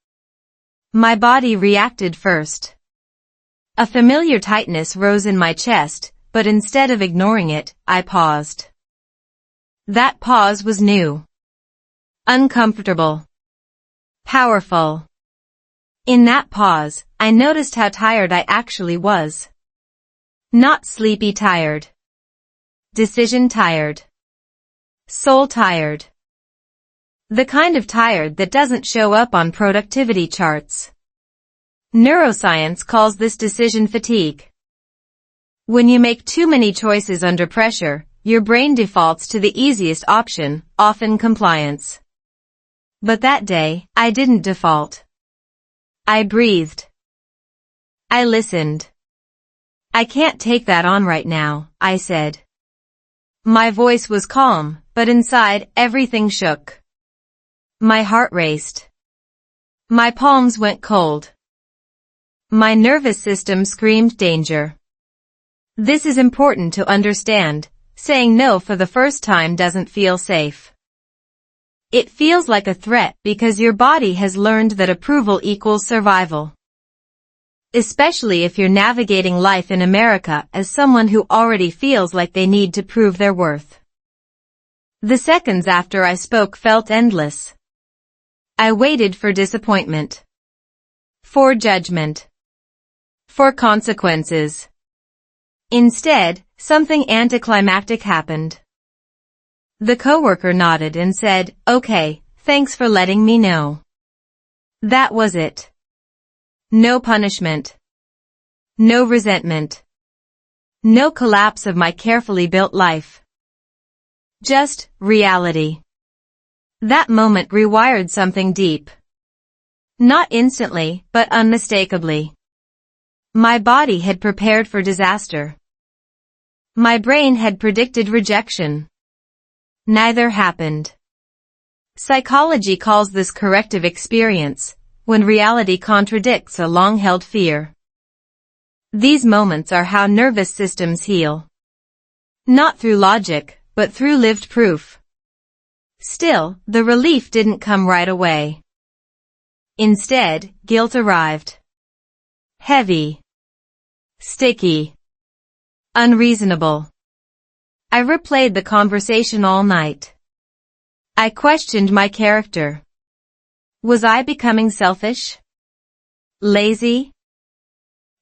My body reacted first. A familiar tightness rose in my chest, but instead of ignoring it, I paused. That pause was new. Uncomfortable. Powerful. In that pause, I noticed how tired I actually was. Not sleepy tired. Decision tired. Soul tired. The kind of tired that doesn't show up on productivity charts. Neuroscience calls this decision fatigue. When you make too many choices under pressure, your brain defaults to the easiest option, often compliance. But that day, I didn't default. I breathed. I listened. I can't take that on right now, I said. My voice was calm, but inside, everything shook. My heart raced. My palms went cold. My nervous system screamed danger. This is important to understand. Saying no for the first time doesn't feel safe. It feels like a threat because your body has learned that approval equals survival. Especially if you're navigating life in America as someone who already feels like they need to prove their worth. The seconds after I spoke felt endless. I waited for disappointment. For judgment. For consequences. Instead, something anticlimactic happened. The coworker nodded and said, "Okay, thanks for letting me know." That was it. No punishment. No resentment. No collapse of my carefully built life. Just reality. That moment rewired something deep. Not instantly, but unmistakably. My body had prepared for disaster. My brain had predicted rejection. Neither happened. Psychology calls this corrective experience, when reality contradicts a long-held fear. These moments are how nervous systems heal. Not through logic, but through lived proof. Still, the relief didn't come right away. Instead, guilt arrived. Heavy. Sticky. Unreasonable. I replayed the conversation all night. I questioned my character. Was I becoming selfish? Lazy?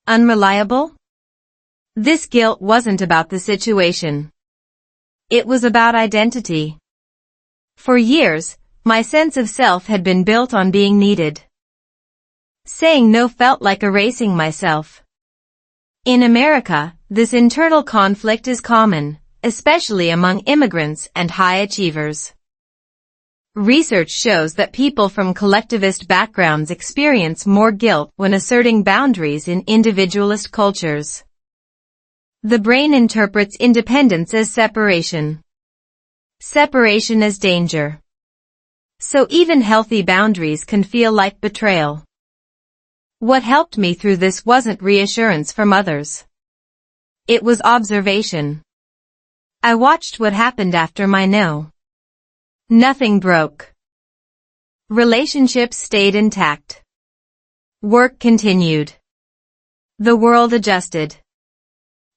Unreliable? This guilt wasn't about the situation. It was about identity. For years, my sense of self had been built on being needed. Saying no felt like erasing myself. In America, this internal conflict is common, especially among immigrants and high achievers. Research shows that people from collectivist backgrounds experience more guilt when asserting boundaries in individualist cultures. The brain interprets independence as separation. Separation as danger. So even healthy boundaries can feel like betrayal. What helped me through this wasn't reassurance from others. It was observation. I watched what happened after my no. Nothing broke. Relationships stayed intact. Work continued. The world adjusted.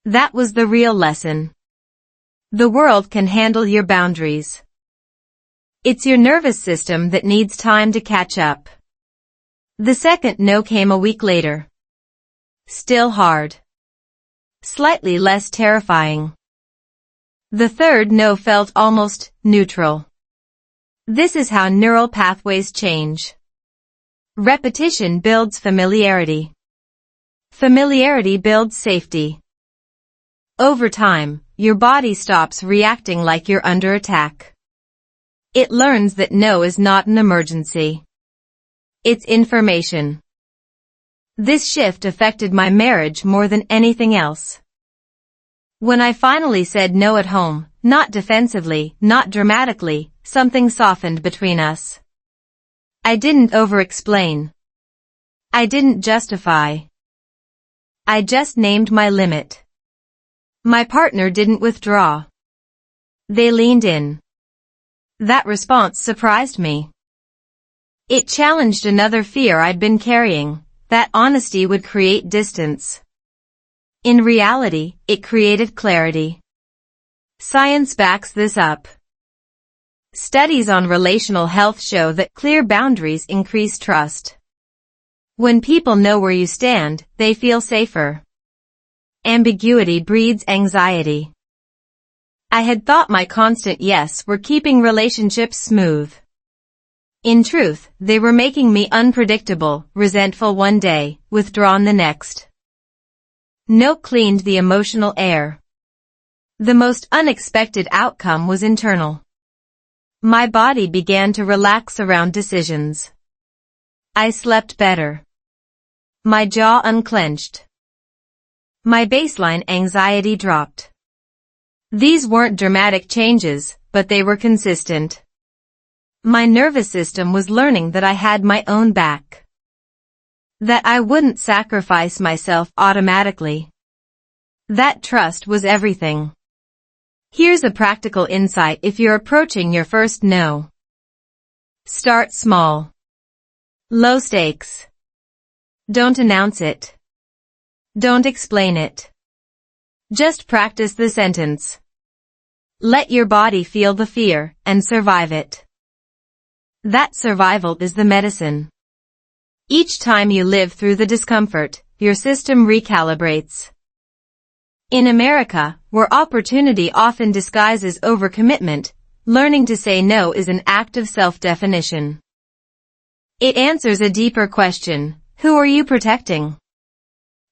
That was the real lesson. The world can handle your boundaries. It's your nervous system that needs time to catch up. The second no came a week later. Still hard. Slightly less terrifying. The third no felt almost neutral. This is how neural pathways change. Repetition builds familiarity. Familiarity builds safety. Over time, your body stops reacting like you're under attack. It learns that no is not an emergency. It's information. This shift affected my marriage more than anything else. When I finally said no at home, not defensively, not dramatically, something softened between us. I didn't over-explain. I didn't justify. I just named my limit. My partner didn't withdraw. They leaned in. That response surprised me. It challenged another fear I'd been carrying, that honesty would create distance. In reality, it created clarity. Science backs this up. Studies on relational health show that clear boundaries increase trust. When people know where you stand, they feel safer. Ambiguity breeds anxiety. I had thought my constant yes were keeping relationships smooth. In truth, they were making me unpredictable, resentful one day, withdrawn the next. No cleaned the emotional air. The most unexpected outcome was internal. My body began to relax around decisions. I slept better. My jaw unclenched. My baseline anxiety dropped. These weren't dramatic changes, but they were consistent. My nervous system was learning that I had my own back. That I wouldn't sacrifice myself automatically. That trust was everything. Here's a practical insight if you're approaching your first no. Start small. Low stakes. Don't announce it. Don't explain it. Just practice the sentence. Let your body feel the fear and survive it. That survival is the medicine. Each time you live through the discomfort, your system recalibrates. In America, where opportunity often disguises overcommitment, learning to say no is an act of self-definition. It answers a deeper question: who are you protecting?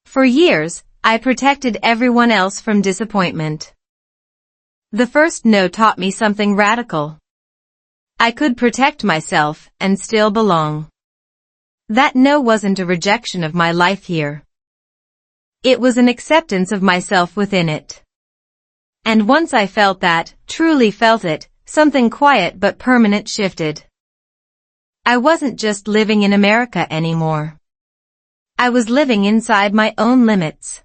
For years, I protected everyone else from disappointment. The first no taught me something radical. I could protect myself and still belong. That no wasn't a rejection of my life here. It was an acceptance of myself within it. And once I felt that, truly felt it, something quiet but permanent shifted. I wasn't just living in America anymore. I was living inside my own limits.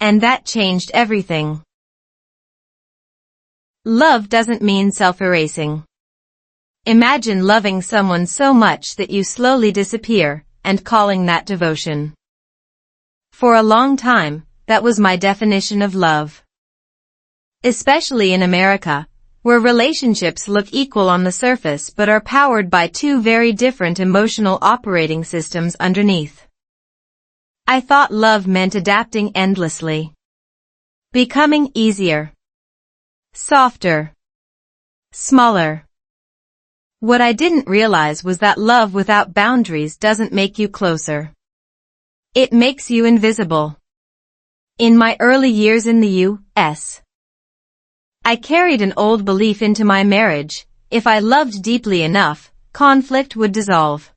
And that changed everything. Love doesn't mean self-erasing. Imagine loving someone so much that you slowly disappear, and calling that devotion. For a long time, that was my definition of love. Especially in America, where relationships look equal on the surface but are powered by two very different emotional operating systems underneath. I thought love meant adapting endlessly. Becoming easier. Softer. Smaller. What I didn't realize was that love without boundaries doesn't make you closer. It makes you invisible. In my early years in the U.S., I carried an old belief into my marriage: if I loved deeply enough, conflict would dissolve.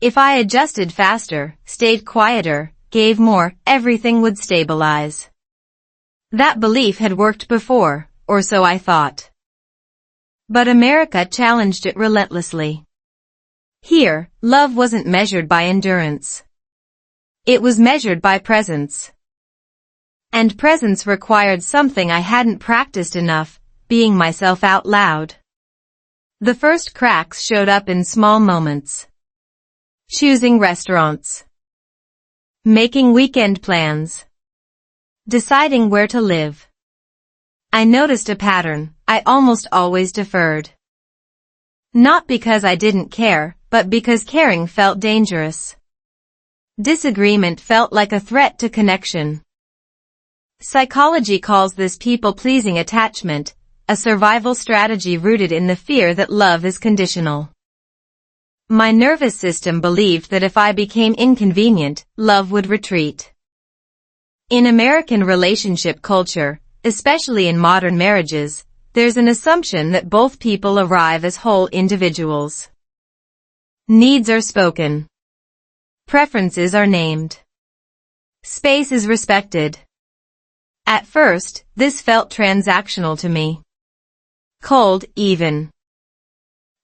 If I adjusted faster, stayed quieter, gave more, everything would stabilize. That belief had worked before, or so I thought. But America challenged it relentlessly. Here, love wasn't measured by endurance. It was measured by presence. And presence required something I hadn't practiced enough: being myself out loud. The first cracks showed up in small moments. Choosing restaurants. Making weekend plans. Deciding where to live. I noticed a pattern: I almost always deferred. Not because I didn't care, but because caring felt dangerous. Disagreement felt like a threat to connection. Psychology calls this people-pleasing attachment, a survival strategy rooted in the fear that love is conditional. My nervous system believed that if I became inconvenient, love would retreat. In American relationship culture, especially in modern marriages, there's an assumption that both people arrive as whole individuals. Needs are spoken. Preferences are named. Space is respected. At first, this felt transactional to me. Cold, even.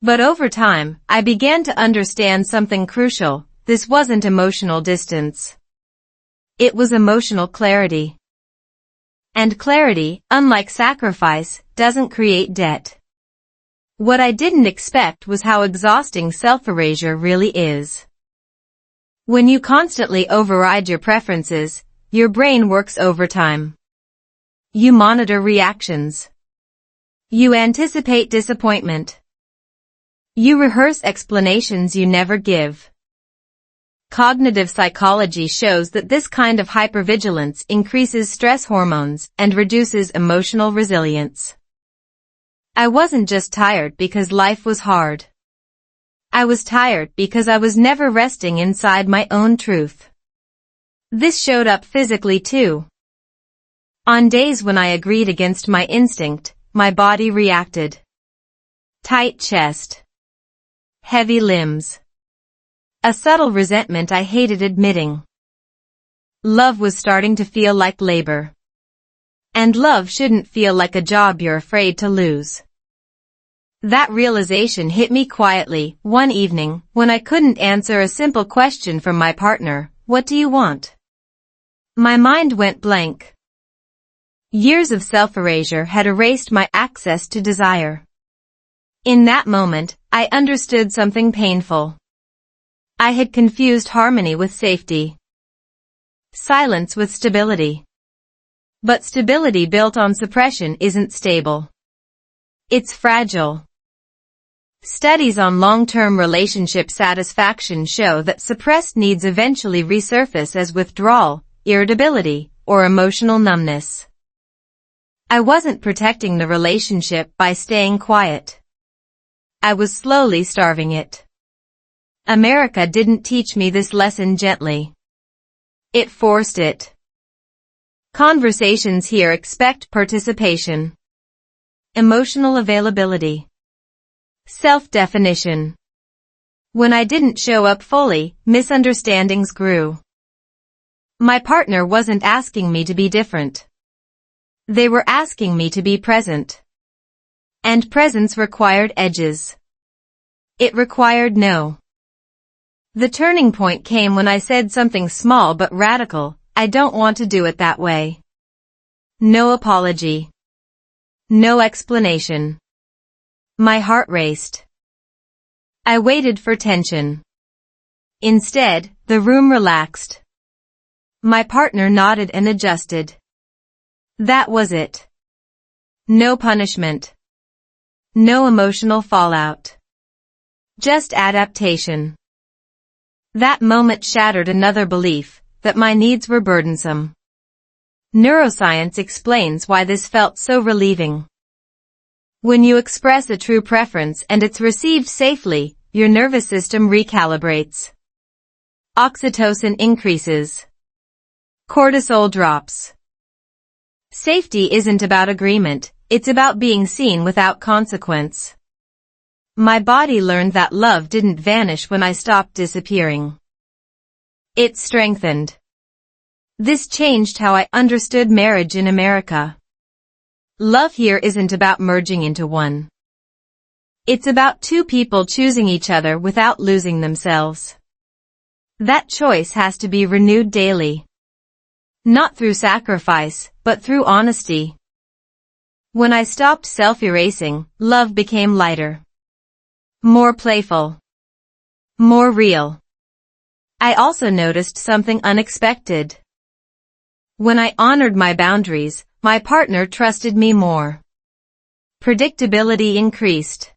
But over time, I began to understand something crucial. This wasn't emotional distance. It was emotional clarity. And clarity, unlike sacrifice, doesn't create debt. What I didn't expect was how exhausting self-erasure really is. When you constantly override your preferences, your brain works overtime. You monitor reactions. You anticipate disappointment. You rehearse explanations you never give. Cognitive psychology shows that this kind of hypervigilance increases stress hormones and reduces emotional resilience. I wasn't just tired because life was hard. I was tired because I was never resting inside my own truth. This showed up physically too. On days when I agreed against my instinct, my body reacted. Tight chest. Heavy limbs. A subtle resentment I hated admitting. Love was starting to feel like labor. And love shouldn't feel like a job you're afraid to lose. That realization hit me quietly one evening when I couldn't answer a simple question from my partner, "What do you want?" My mind went blank. Years of self-erasure had erased my access to desire. In that moment, I understood something painful. I had confused harmony with safety. Silence with stability. But stability built on suppression isn't stable. It's fragile. Studies on long-term relationship satisfaction show that suppressed needs eventually resurface as withdrawal, irritability, or emotional numbness. I wasn't protecting the relationship by staying quiet. I was slowly starving it. America didn't teach me this lesson gently. It forced it. Conversations here expect participation. Emotional availability. Self-definition. When I didn't show up fully, misunderstandings grew. My partner wasn't asking me to be different. They were asking me to be present. And presence required edges. It required no. The turning point came when I said something small but radical, "I don't want to do it that way." No apology. No explanation. My heart raced. I waited for tension. Instead, the room relaxed. My partner nodded and adjusted. That was it. No punishment. No emotional fallout. Just adaptation. That moment shattered another belief, that my needs were burdensome. Neuroscience explains why this felt so relieving. When you express a true preference and it's received safely, your nervous system recalibrates. Oxytocin increases. Cortisol drops. Safety isn't about agreement, it's about being seen without consequence. My body learned that love didn't vanish when I stopped disappearing. It strengthened. This changed how I understood marriage in America. Love here isn't about merging into one. It's about two people choosing each other without losing themselves. That choice has to be renewed daily. Not through sacrifice, but through honesty. When I stopped self-erasing, love became lighter. More playful. More real. I also noticed something unexpected. When I honored my boundaries, my partner trusted me more. Predictability increased.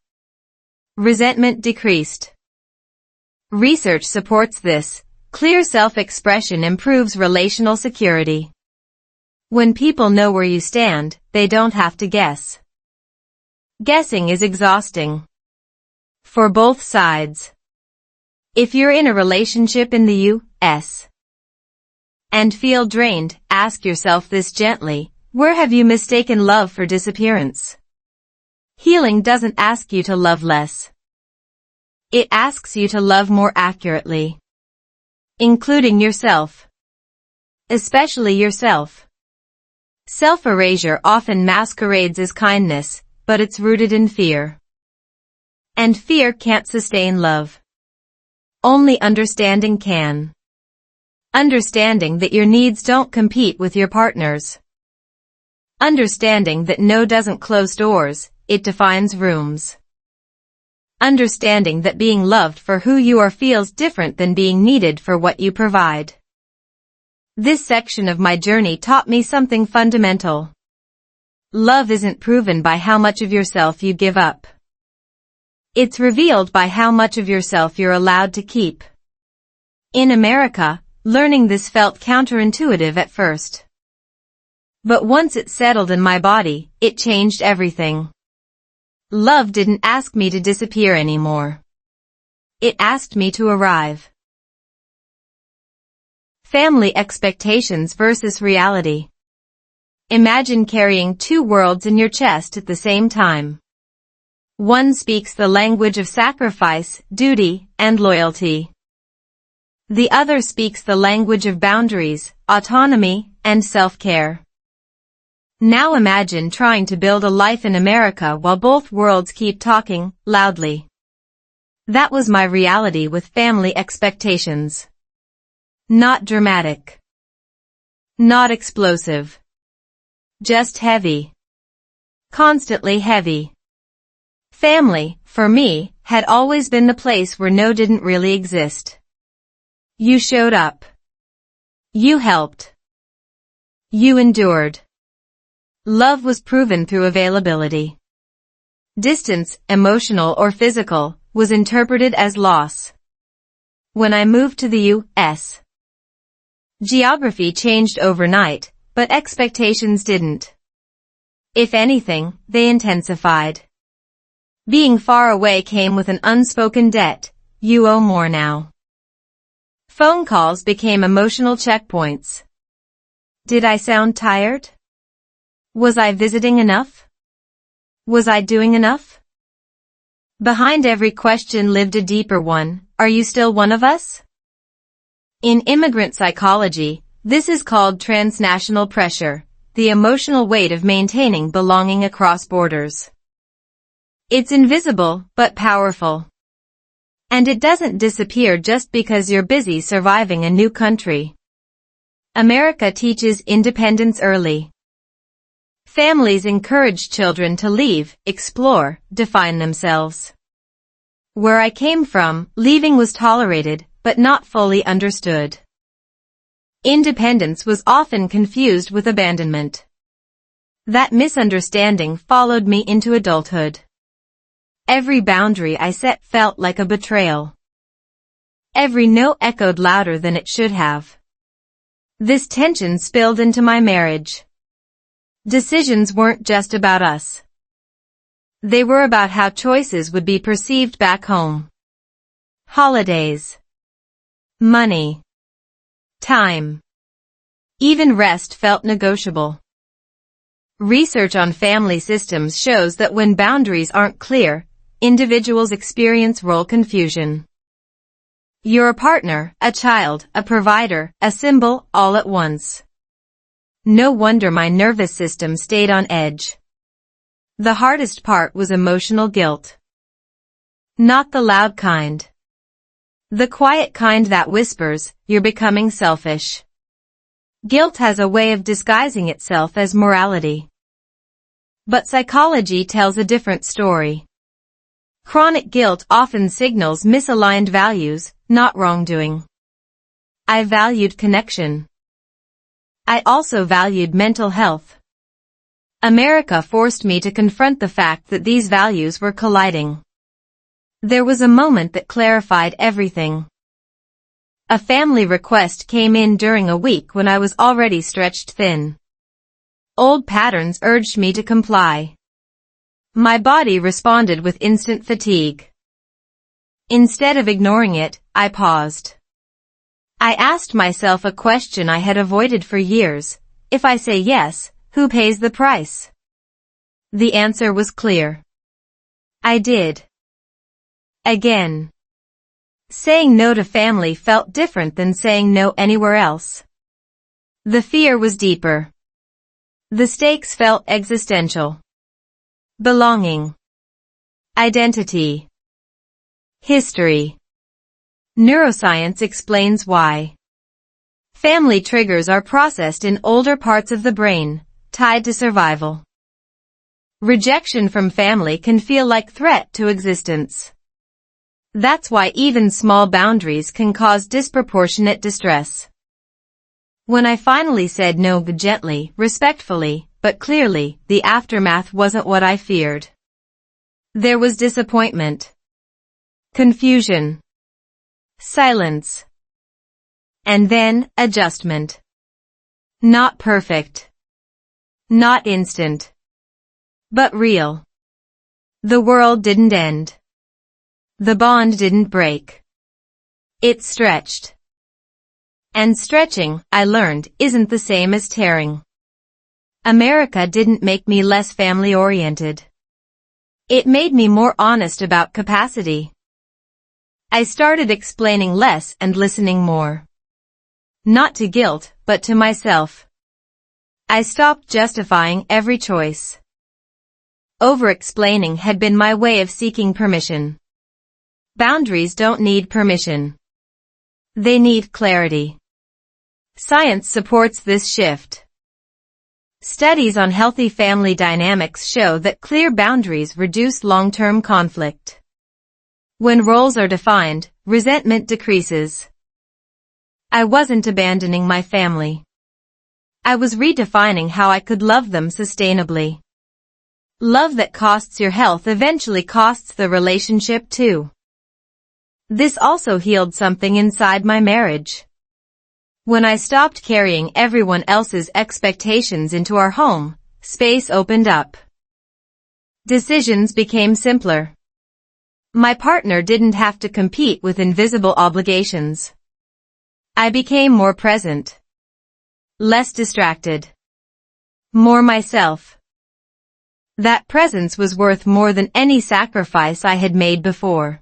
Resentment decreased. Research supports this. Clear self-expression improves relational security. When people know where you stand, they don't have to guess. Guessing is exhausting. For both sides. If you're in a relationship in the U.S. and feel drained, ask yourself this gently: where have you mistaken love for disappearance? Healing doesn't ask you to love less. It asks you to love more accurately, including yourself. Especially yourself. Self-erasure often masquerades as kindness, but it's rooted in fear. And fear can't sustain love. Only understanding can. Understanding that your needs don't compete with your partner's. Understanding that no doesn't close doors, it defines rooms. Understanding that being loved for who you are feels different than being needed for what you provide. This section of my journey taught me something fundamental. Love isn't proven by how much of yourself you give up. It's revealed by how much of yourself you're allowed to keep. In America, learning this felt counterintuitive at first. But once it settled in my body, it changed everything. Love didn't ask me to disappear anymore. It asked me to arrive. Family expectations versus reality. Imagine carrying two worlds in your chest at the same time. One speaks the language of sacrifice, duty, and loyalty. The other speaks the language of boundaries, autonomy, and self-care. Now imagine trying to build a life in America while both worlds keep talking loudly. That was my reality with family expectations. Not dramatic. Not explosive. Just heavy. Constantly heavy. Family, for me, had always been the place where no didn't really exist. You showed up. You helped. You endured. Love was proven through availability. Distance, emotional or physical, was interpreted as loss. When I moved to the U.S., geography changed overnight, but expectations didn't. If anything, they intensified. Being far away came with an unspoken debt. You owe more now. Phone calls became emotional checkpoints. Did I sound tired? Was I visiting enough? Was I doing enough? Behind every question lived a deeper one. Are you still one of us? In immigrant psychology, this is called transnational pressure, the emotional weight of maintaining belonging across borders. It's invisible, but powerful. And it doesn't disappear just because you're busy surviving a new country. America teaches independence early. Families encourage children to leave, explore, define themselves. Where I came from, leaving was tolerated, but not fully understood. Independence was often confused with abandonment. That misunderstanding followed me into adulthood. Every boundary I set felt like a betrayal. Every no echoed louder than it should have. This tension spilled into my marriage. Decisions weren't just about us. They were about how choices would be perceived back home. Holidays. Money. Time. Even rest felt negotiable. Research on family systems shows that when boundaries aren't clear, individuals experience role confusion. You're a partner, a child, a provider, a symbol, all at once. No wonder my nervous system stayed on edge. The hardest part was emotional guilt. Not the loud kind. The quiet kind that whispers, you're becoming selfish. Guilt has a way of disguising itself as morality. But psychology tells a different story. Chronic guilt often signals misaligned values, not wrongdoing. I valued connection. I also valued mental health. America forced me to confront the fact that these values were colliding. There was a moment that clarified everything. A family request came in during a week when I was already stretched thin. Old patterns urged me to comply. My body responded with instant fatigue. Instead of ignoring it, I paused. I asked myself a question I had avoided for years. If I say yes, who pays the price? The answer was clear. I did. Again. Saying no to family felt different than saying no anywhere else. The fear was deeper. The stakes felt existential. Belonging. Identity. History. Neuroscience explains why. Family triggers are processed in older parts of the brain, tied to survival. Rejection from family can feel like threat to existence. That's why even small boundaries can cause disproportionate distress. When I finally said no gently, respectfully, but clearly, the aftermath wasn't what I feared. There was disappointment, confusion, silence, and then adjustment. Not perfect, not instant, but real. The world didn't end. The bond didn't break. It stretched. And stretching, I learned, isn't the same as tearing. America didn't make me less family-oriented. It made me more honest about capacity. I started explaining less and listening more. Not to guilt, but to myself. I stopped justifying every choice. Over-explaining had been my way of seeking permission. Boundaries don't need permission. They need clarity. Science supports this shift. Studies on healthy family dynamics show that clear boundaries reduce long-term conflict. When roles are defined, resentment decreases. I wasn't abandoning my family. I was redefining how I could love them sustainably. Love that costs your health eventually costs the relationship too. This also healed something inside my marriage. When I stopped carrying everyone else's expectations into our home, space opened up. Decisions became simpler. My partner didn't have to compete with invisible obligations. I became more present. Less distracted. More myself. That presence was worth more than any sacrifice I had made before.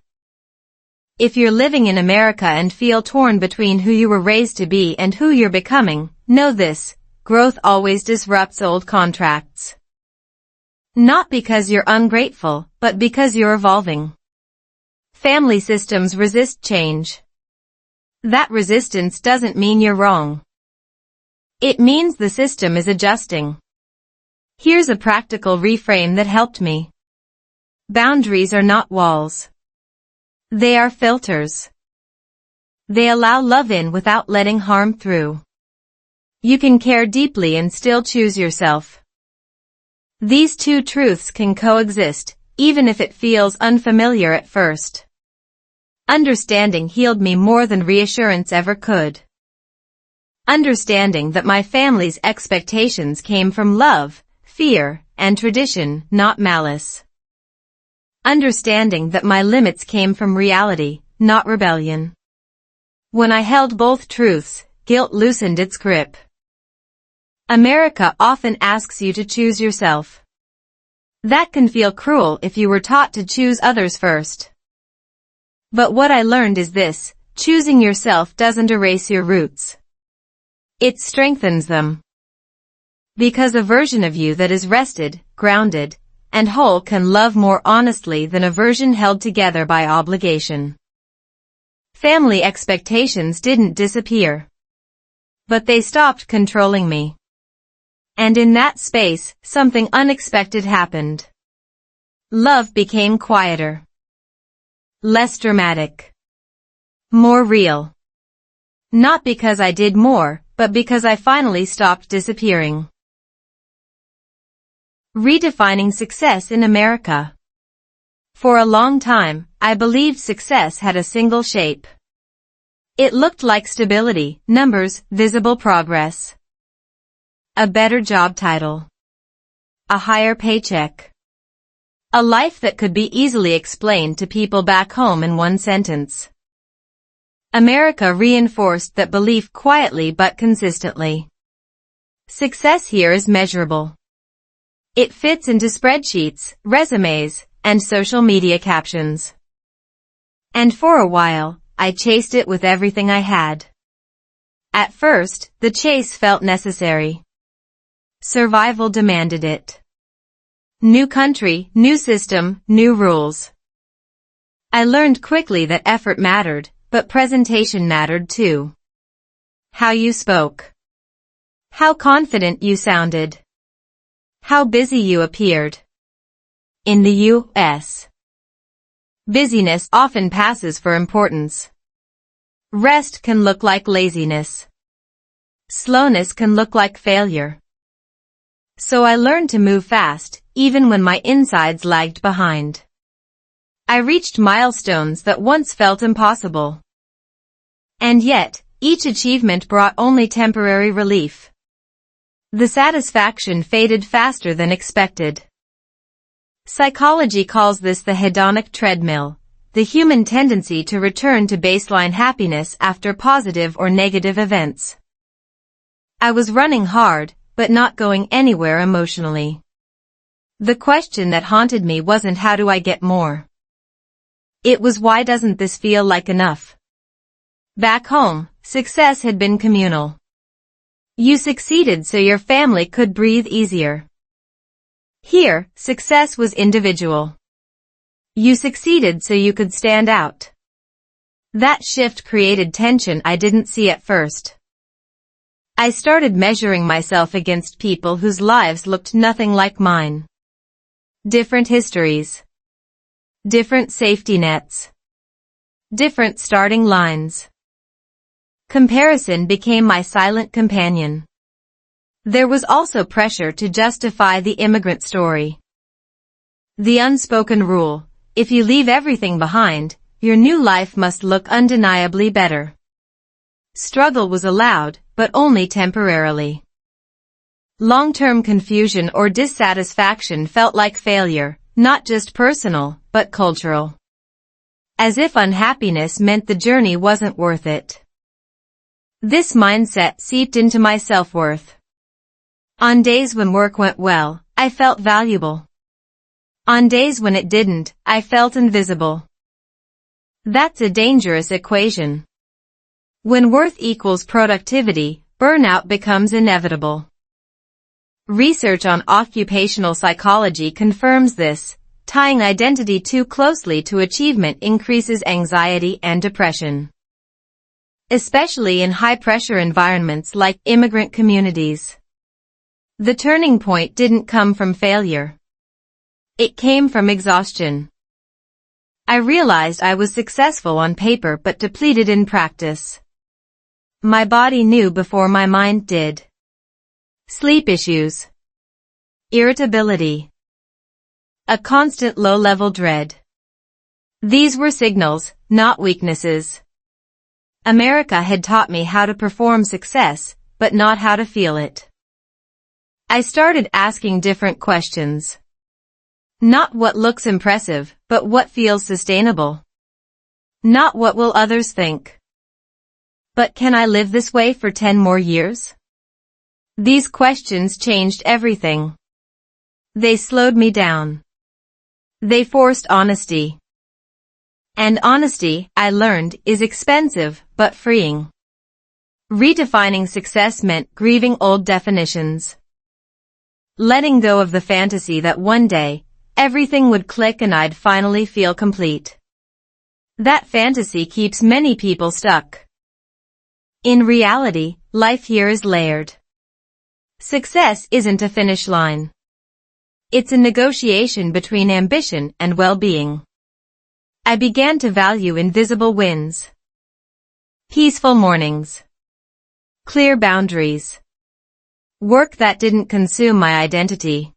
If you're living in America and feel torn between who you were raised to be and who you're becoming, know this: growth always disrupts old contracts. Not because you're ungrateful, but because you're evolving. Family systems resist change. That resistance doesn't mean you're wrong. It means the system is adjusting. Here's a practical reframe that helped me. Boundaries are not walls. They are filters. They allow love in without letting harm through. You can care deeply and still choose yourself. These two truths can coexist, even if it feels unfamiliar at first. Understanding healed me more than reassurance ever could. Understanding that my family's expectations came from love, fear, and tradition, not malice. Understanding that my limits came from reality, not rebellion. When I held both truths, guilt loosened its grip. America often asks you to choose yourself. That can feel cruel if you were taught to choose others first. But what I learned is this: choosing yourself doesn't erase your roots. It strengthens them. Because a version of you that is rested, grounded, and whole can love more honestly than a version held together by obligation. Family expectations didn't disappear. But they stopped controlling me. And in that space, something unexpected happened. Love became quieter. Less dramatic. More real. Not because I did more, but because I finally stopped disappearing. Redefining success in America. For a long time, I believed success had a single shape. It looked like stability, numbers, visible progress. A better job title. A higher paycheck. A life that could be easily explained to people back home in one sentence. America reinforced that belief quietly but consistently. Success here is measurable. It fits into spreadsheets, resumes, and social media captions. And for a while, I chased it with everything I had. At first, the chase felt necessary. Survival demanded it. New country, new system, new rules. I learned quickly that effort mattered, but presentation mattered too. How you spoke. How confident you sounded. How busy you appeared. In the U.S., busyness often passes for importance. Rest can look like laziness. Slowness can look like failure. So I learned to move fast, even when my insides lagged behind. I reached milestones that once felt impossible. And yet, each achievement brought only temporary relief. The satisfaction faded faster than expected. Psychology calls this the hedonic treadmill, the human tendency to return to baseline happiness after positive or negative events. I was running hard, but not going anywhere emotionally. The question that haunted me wasn't how do I get more? It was why doesn't this feel like enough? Back home, success had been communal. You succeeded so your family could breathe easier. Here, success was individual. You succeeded so you could stand out. That shift created tension I didn't see at first. I started measuring myself against people whose lives looked nothing like mine. Different histories. Different safety nets. Different starting lines. Comparison became my silent companion. There was also pressure to justify the immigrant story. The unspoken rule, if you leave everything behind, your new life must look undeniably better. Struggle was allowed, but only temporarily. Long-term confusion or dissatisfaction felt like failure, not just personal, but cultural. As if unhappiness meant the journey wasn't worth it. This mindset seeped into my self-worth. On days when work went well, I felt valuable. On days when it didn't, I felt invisible. That's a dangerous equation. When worth equals productivity, burnout becomes inevitable. Research on occupational psychology confirms this. Tying identity too closely to achievement increases anxiety and depression. Especially in high-pressure environments like immigrant communities. The turning point didn't come from failure. It came from exhaustion. I realized I was successful on paper but depleted in practice. My body knew before my mind did. Sleep issues. Irritability. A constant low-level dread. These were signals, not weaknesses. America had taught me how to perform success, but not how to feel it. I started asking different questions. Not what looks impressive, but what feels sustainable. Not what will others think. But can I live this way for 10 more years? These questions changed everything. They slowed me down. They forced honesty. And honesty, I learned, is expensive, but freeing. Redefining success meant grieving old definitions. Letting go of the fantasy that one day, everything would click and I'd finally feel complete. That fantasy keeps many people stuck. In reality, life here is layered. Success isn't a finish line. It's a negotiation between ambition and well-being. I began to value invisible wins. Peaceful mornings. Clear boundaries. Work that didn't consume my identity.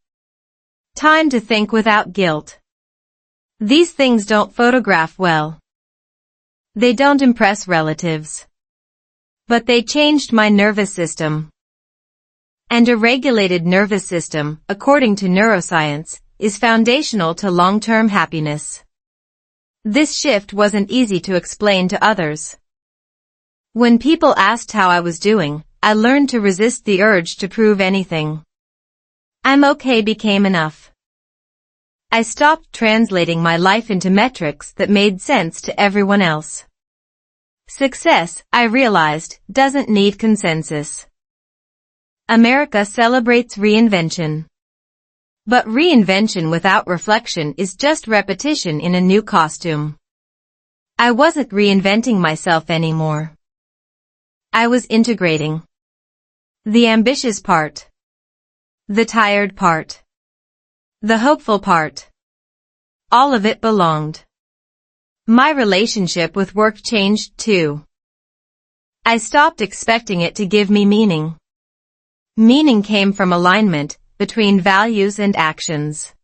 Time to think without guilt. These things don't photograph well. They don't impress relatives. But they changed my nervous system. And a regulated nervous system, according to neuroscience, is foundational to long-term happiness. This shift wasn't easy to explain to others. When people asked how I was doing, I learned to resist the urge to prove anything. I'm okay became enough. I stopped translating my life into metrics that made sense to everyone else. Success, I realized, doesn't need consensus. America celebrates reinvention. But reinvention without reflection is just repetition in a new costume. I wasn't reinventing myself anymore. I was integrating. The ambitious part. The tired part. The hopeful part. All of it belonged. My relationship with work changed too. I stopped expecting it to give me meaning. Meaning came from alignment between values and actions.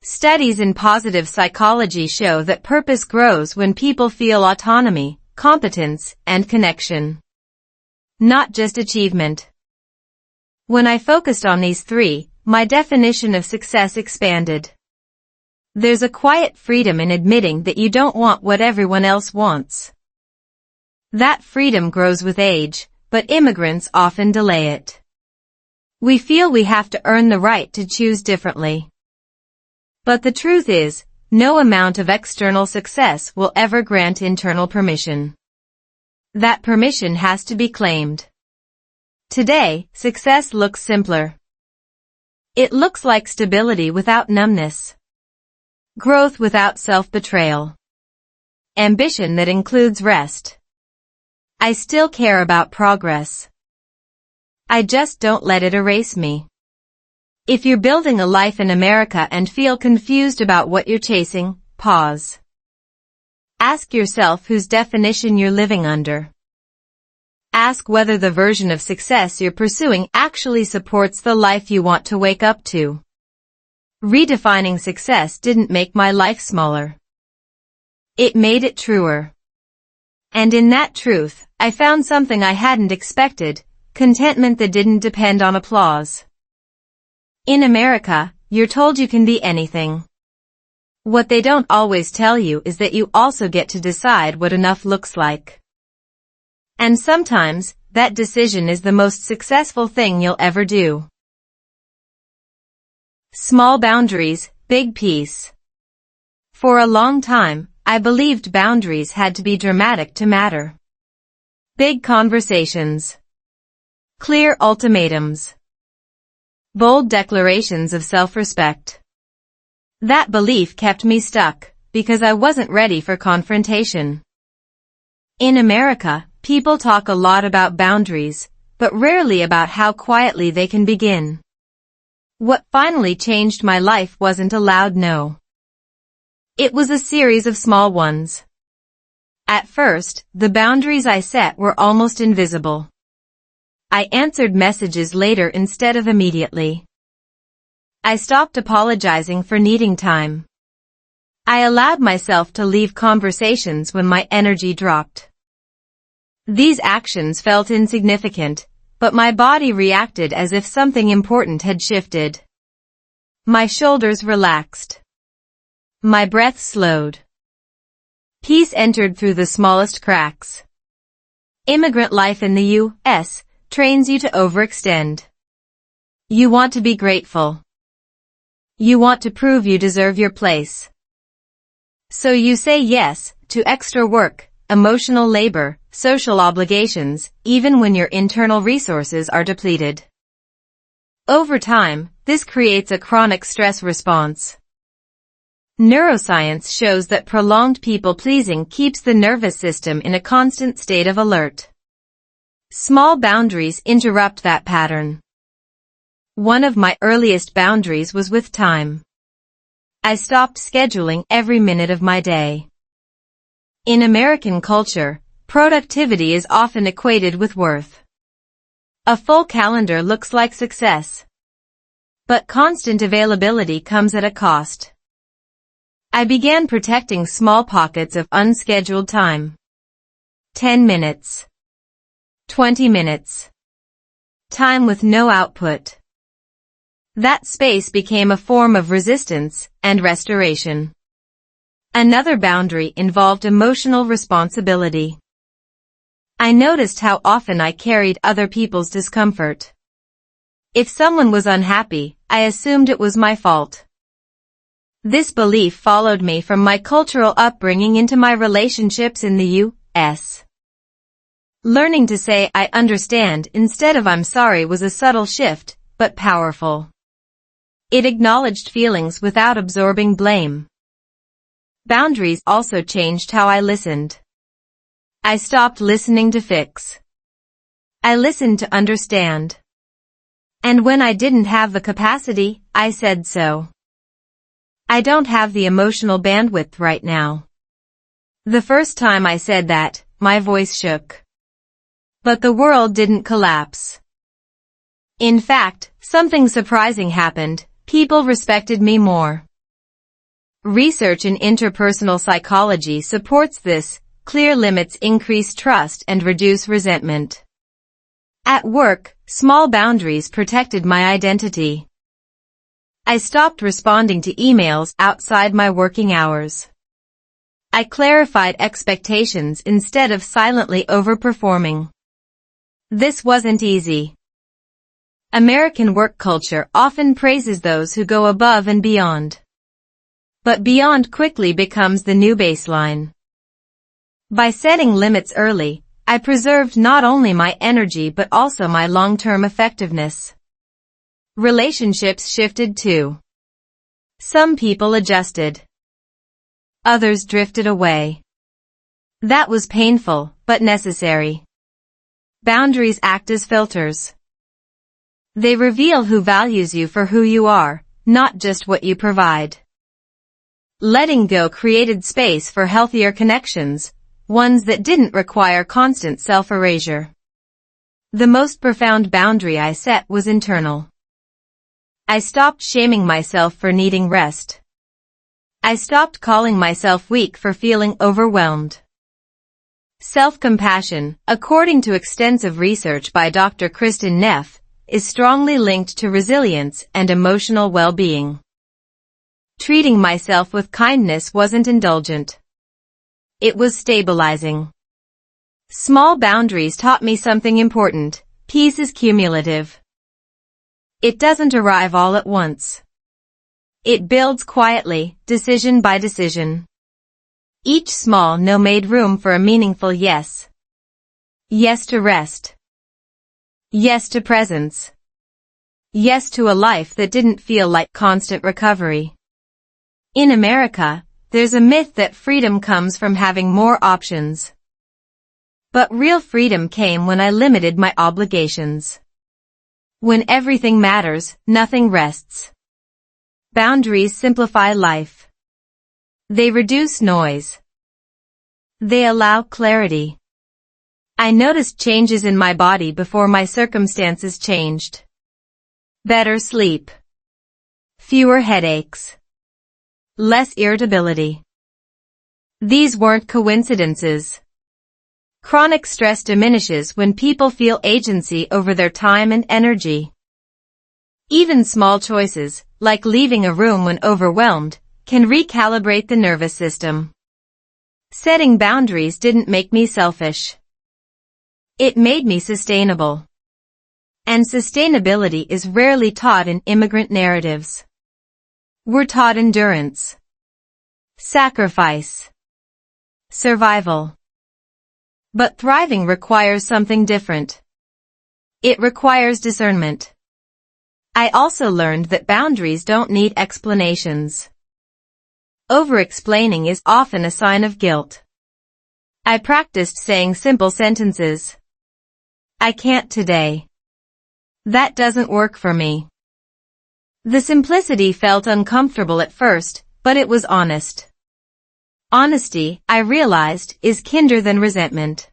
Studies in positive psychology show that purpose grows when people feel autonomy, competence, and connection. Not just achievement. When I focused on these three, my definition of success expanded. There's a quiet freedom in admitting that you don't want what everyone else wants. That freedom grows with age, but immigrants often delay it. We feel we have to earn the right to choose differently. But the truth is, no amount of external success will ever grant internal permission. That permission has to be claimed. Today, success looks simpler. It looks like stability without numbness. Growth without self-betrayal. Ambition that includes rest. I still care about progress. I just don't let it erase me. If you're building a life in America and feel confused about what you're chasing, pause. Ask yourself whose definition you're living under. Ask whether the version of success you're pursuing actually supports the life you want to wake up to. Redefining success didn't make my life smaller. It made it truer. And in that truth, I found something I hadn't expected, contentment that didn't depend on applause. In America, you're told you can be anything. What they don't always tell you is that you also get to decide what enough looks like. And sometimes, that decision is the most successful thing you'll ever do. Small boundaries, big peace. For a long time, I believed boundaries had to be dramatic to matter. Big conversations. Clear ultimatums. Bold declarations of self-respect. That belief kept me stuck, because I wasn't ready for confrontation. In America, people talk a lot about boundaries, but rarely about how quietly they can begin. What finally changed my life wasn't a loud no. It was a series of small ones. At first, the boundaries I set were almost invisible. I answered messages later instead of immediately. I stopped apologizing for needing time. I allowed myself to leave conversations when my energy dropped. These actions felt insignificant, but my body reacted as if something important had shifted. My shoulders relaxed. My breath slowed. Peace entered through the smallest cracks. Immigrant life in the U.S. trains you to overextend. You want to be grateful. You want to prove you deserve your place. So you say yes to extra work, emotional labor, social obligations, even when your internal resources are depleted. Over time, this creates a chronic stress response. Neuroscience shows that prolonged people-pleasing keeps the nervous system in a constant state of alert. Small boundaries interrupt that pattern. One of my earliest boundaries was with time. I stopped scheduling every minute of my day. In American culture, productivity is often equated with worth. A full calendar looks like success. But constant availability comes at a cost. I began protecting small pockets of unscheduled time. 10 minutes. 20 minutes. Time with no output. That space became a form of resistance and restoration. Another boundary involved emotional responsibility. I noticed how often I carried other people's discomfort. If someone was unhappy, I assumed it was my fault. This belief followed me from my cultural upbringing into my relationships in the U.S. Learning to say "I understand" instead of "I'm sorry" was a subtle shift, but powerful. It acknowledged feelings without absorbing blame. Boundaries also changed how I listened. I stopped listening to fix. I listened to understand. And when I didn't have the capacity, I said so. I don't have the emotional bandwidth right now. The first time I said that, my voice shook. But the world didn't collapse. In fact, something surprising happened. People respected me more. Research in interpersonal psychology supports this. Clear limits increase trust and reduce resentment. At work, small boundaries protected my identity. I stopped responding to emails outside my working hours. I clarified expectations instead of silently overperforming. This wasn't easy. American work culture often praises those who go above and beyond. But beyond quickly becomes the new baseline. By setting limits early, I preserved not only my energy but also my long-term effectiveness. Relationships shifted too. Some people adjusted. Others drifted away. That was painful, but necessary. Boundaries act as filters. They reveal who values you for who you are, not just what you provide. Letting go created space for healthier connections, ones that didn't require constant self-erasure. The most profound boundary I set was internal. I stopped shaming myself for needing rest. I stopped calling myself weak for feeling overwhelmed. Self-compassion, according to extensive research by Dr. Kristen Neff, is strongly linked to resilience and emotional well-being. Treating myself with kindness wasn't indulgent. It was stabilizing. Small boundaries taught me something important. Peace is cumulative. It doesn't arrive all at once. It builds quietly, decision by decision. Each small no made room for a meaningful yes. Yes to rest. Yes to presence. Yes to a life that didn't feel like constant recovery. In America, there's a myth that freedom comes from having more options. But real freedom came when I limited my obligations. When everything matters, nothing rests. Boundaries simplify life. They reduce noise. They allow clarity. I noticed changes in my body before my circumstances changed. Better sleep. Fewer headaches. Less irritability. These weren't coincidences. Chronic stress diminishes when people feel agency over their time and energy. Even small choices, like leaving a room when overwhelmed, can recalibrate the nervous system. Setting boundaries didn't make me selfish. It made me sustainable. And sustainability is rarely taught in immigrant narratives. We're taught endurance, sacrifice, survival. But thriving requires something different. It requires discernment. I also learned that boundaries don't need explanations. Over-explaining is often a sign of guilt. I practiced saying simple sentences. I can't today. That doesn't work for me. The simplicity felt uncomfortable at first, but it was honest. Honesty, I realized, is kinder than resentment.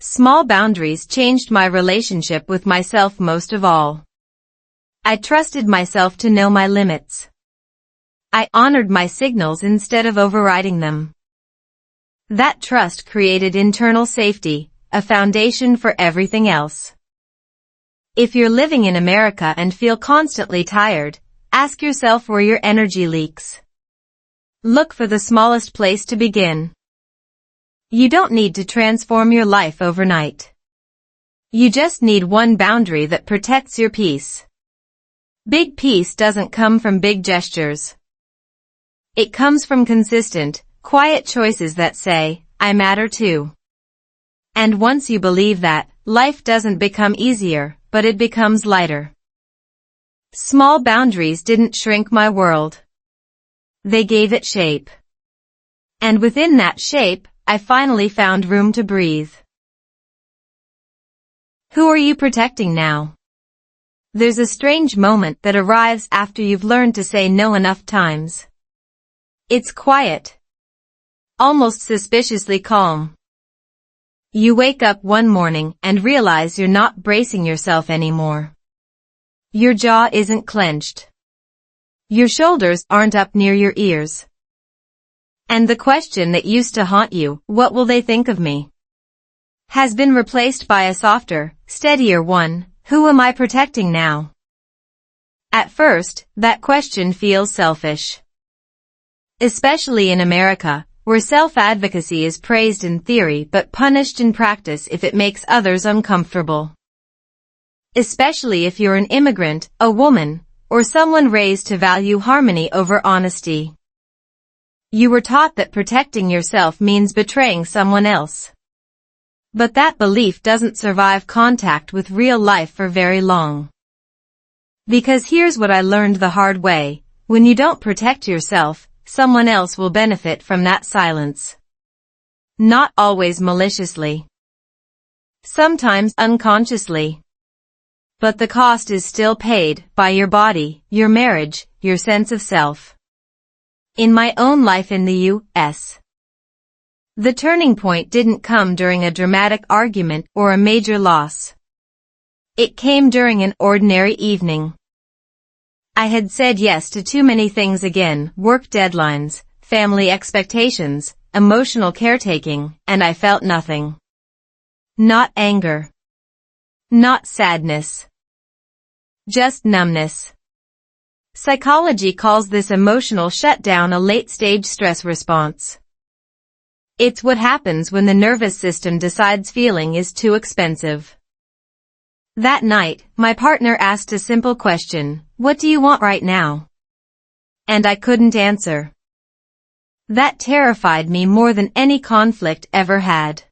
Small boundaries changed my relationship with myself most of all. I trusted myself to know my limits. I honored my signals instead of overriding them. That trust created internal safety, a foundation for everything else. If you're living in America and feel constantly tired, ask yourself where your energy leaks. Look for the smallest place to begin. You don't need to transform your life overnight. You just need one boundary that protects your peace. Big peace doesn't come from big gestures. It comes from consistent, quiet choices that say, I matter too. And once you believe that, life doesn't become easier, but it becomes lighter. Small boundaries didn't shrink my world. They gave it shape. And within that shape, I finally found room to breathe. Who are you protecting now? There's a strange moment that arrives after you've learned to say no enough times. It's quiet. Almost suspiciously calm. You wake up one morning and realize you're not bracing yourself anymore. Your jaw isn't clenched. Your shoulders aren't up near your ears. And the question that used to haunt you, what will they think of me, has been replaced by a softer, steadier one, who am I protecting now? At first, that question feels selfish. Especially in America, where self-advocacy is praised in theory but punished in practice if it makes others uncomfortable. Especially if you're an immigrant, a woman, or someone raised to value harmony over honesty. You were taught that protecting yourself means betraying someone else. But that belief doesn't survive contact with real life for very long. Because here's what I learned the hard way: when you don't protect yourself, someone else will benefit from that silence. Not always maliciously. Sometimes unconsciously. But the cost is still paid by your body, your marriage, your sense of self. In my own life in the U.S., the turning point didn't come during a dramatic argument or a major loss. It came during an ordinary evening. I had said yes to too many things again: work deadlines, family expectations, emotional caretaking, and I felt nothing. Not anger. Not sadness. Just numbness. Psychology calls this emotional shutdown a late-stage stress response. It's what happens when the nervous system decides feeling is too expensive. That night, my partner asked a simple question: what do you want right now? And I couldn't answer. That terrified me more than any conflict ever had.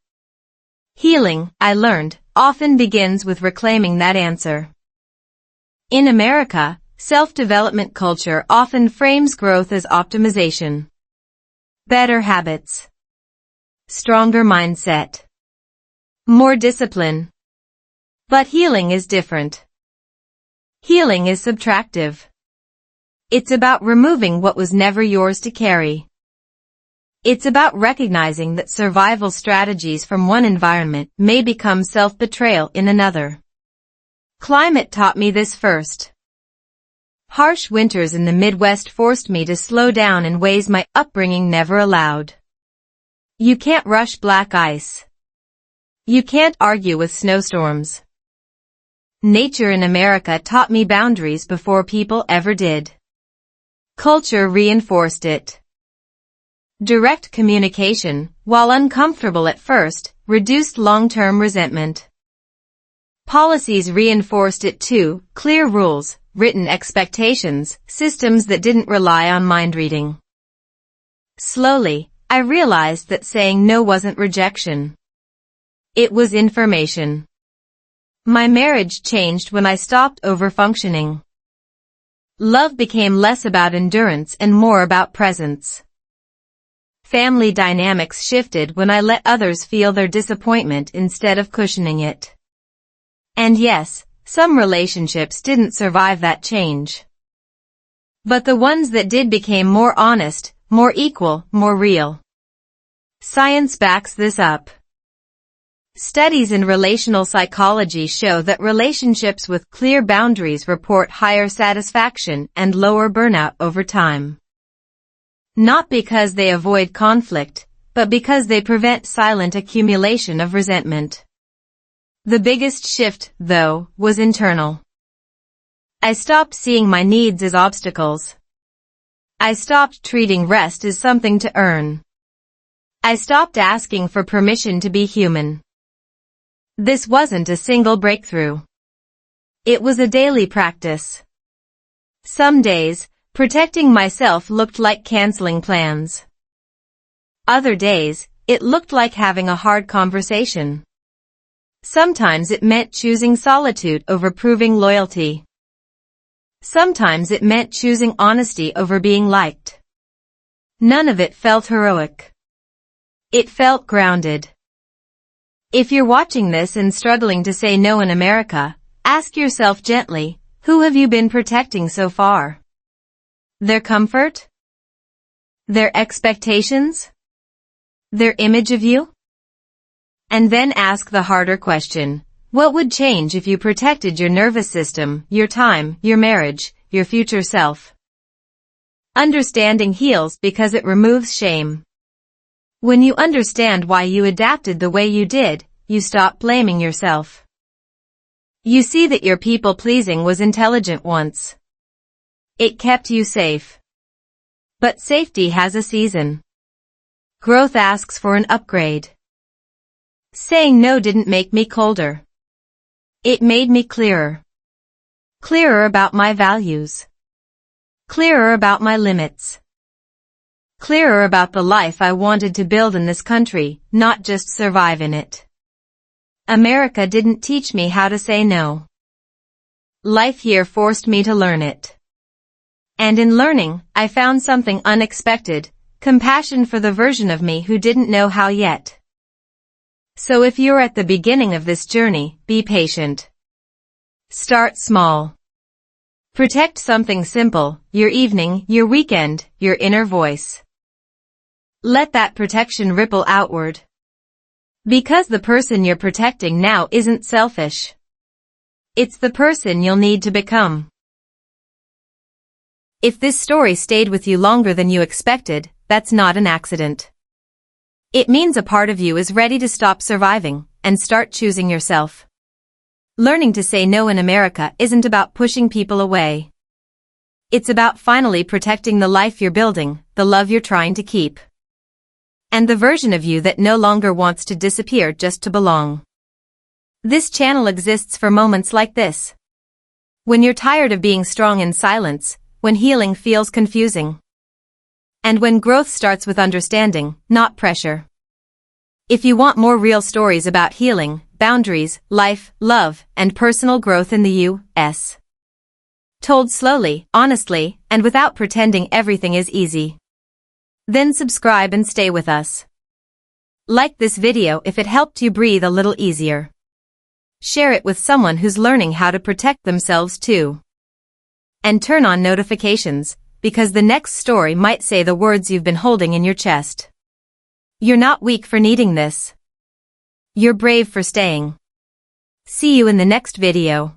Healing, I learned, often begins with reclaiming that answer. In America, self-development culture often frames growth as optimization. Better habits. Stronger mindset. More discipline. But healing is different. Healing is subtractive. It's about removing what was never yours to carry. It's about recognizing that survival strategies from one environment may become self-betrayal in another. Climate taught me this first. Harsh winters in the Midwest forced me to slow down in ways my upbringing never allowed. You can't rush black ice. You can't argue with snowstorms. Nature in America taught me boundaries before people ever did. Culture reinforced it. Direct communication, while uncomfortable at first, reduced long-term resentment. Policies reinforced it too: clear rules, written expectations, systems that didn't rely on mind reading. Slowly, I realized that saying no wasn't rejection. It was information. My marriage changed when I stopped overfunctioning. Love became less about endurance and more about presence. Family dynamics shifted when I let others feel their disappointment instead of cushioning it. And yes, some relationships didn't survive that change. But the ones that did became more honest, more equal, more real. Science backs this up. Studies in relational psychology show that relationships with clear boundaries report higher satisfaction and lower burnout over time. Not because they avoid conflict, but because they prevent silent accumulation of resentment. The biggest shift, though, was internal. I stopped seeing my needs as obstacles. I stopped treating rest as something to earn. I stopped asking for permission to be human. This wasn't a single breakthrough. It was a daily practice. Some days, Protecting myself looked like canceling plans. Other days, it looked like having a hard conversation. Sometimes it meant choosing solitude over proving loyalty. Sometimes it meant choosing honesty over being liked. None of it felt heroic. It felt grounded. If you're watching this and struggling to say no in America, ask yourself gently, who have you been protecting so far? Their comfort? Their expectations? Their image of you? And then ask the harder question, what would change if you protected your nervous system, your time, your marriage, your future self? Understanding heals because it removes shame. When you understand why you adapted the way you did, you stop blaming yourself. You see that your people-pleasing was intelligent once. It kept you safe. But safety has a season. Growth asks for an upgrade. Saying no didn't make me colder. It made me clearer. Clearer about my values. Clearer about my limits. Clearer about the life I wanted to build in this country, not just survive in it. America didn't teach me how to say no. Life here forced me to learn it. And in learning, I found something unexpected, compassion for the version of me who didn't know how yet. So if you're at the beginning of this journey, be patient. Start small. Protect something simple, your evening, your weekend, your inner voice. Let that protection ripple outward. Because the person you're protecting now isn't selfish. It's the person you'll need to become. If this story stayed with you longer than you expected, that's not an accident. It means a part of you is ready to stop surviving and start choosing yourself. Learning to say no in America isn't about pushing people away. It's about finally protecting the life you're building, the love you're trying to keep. And the version of you that no longer wants to disappear just to belong. This channel exists for moments like this. When you're tired of being strong in silence, when healing feels confusing. And when growth starts with understanding, not pressure. If you want more real stories about healing, boundaries, life, love, and personal growth in the U.S. told slowly, honestly, and without pretending everything is easy. Then subscribe and stay with us. Like this video if it helped you breathe a little easier. Share it with someone who's learning how to protect themselves too. And turn on notifications, because the next story might say the words you've been holding in your chest. You're not weak for needing this. You're brave for staying. See you in the next video.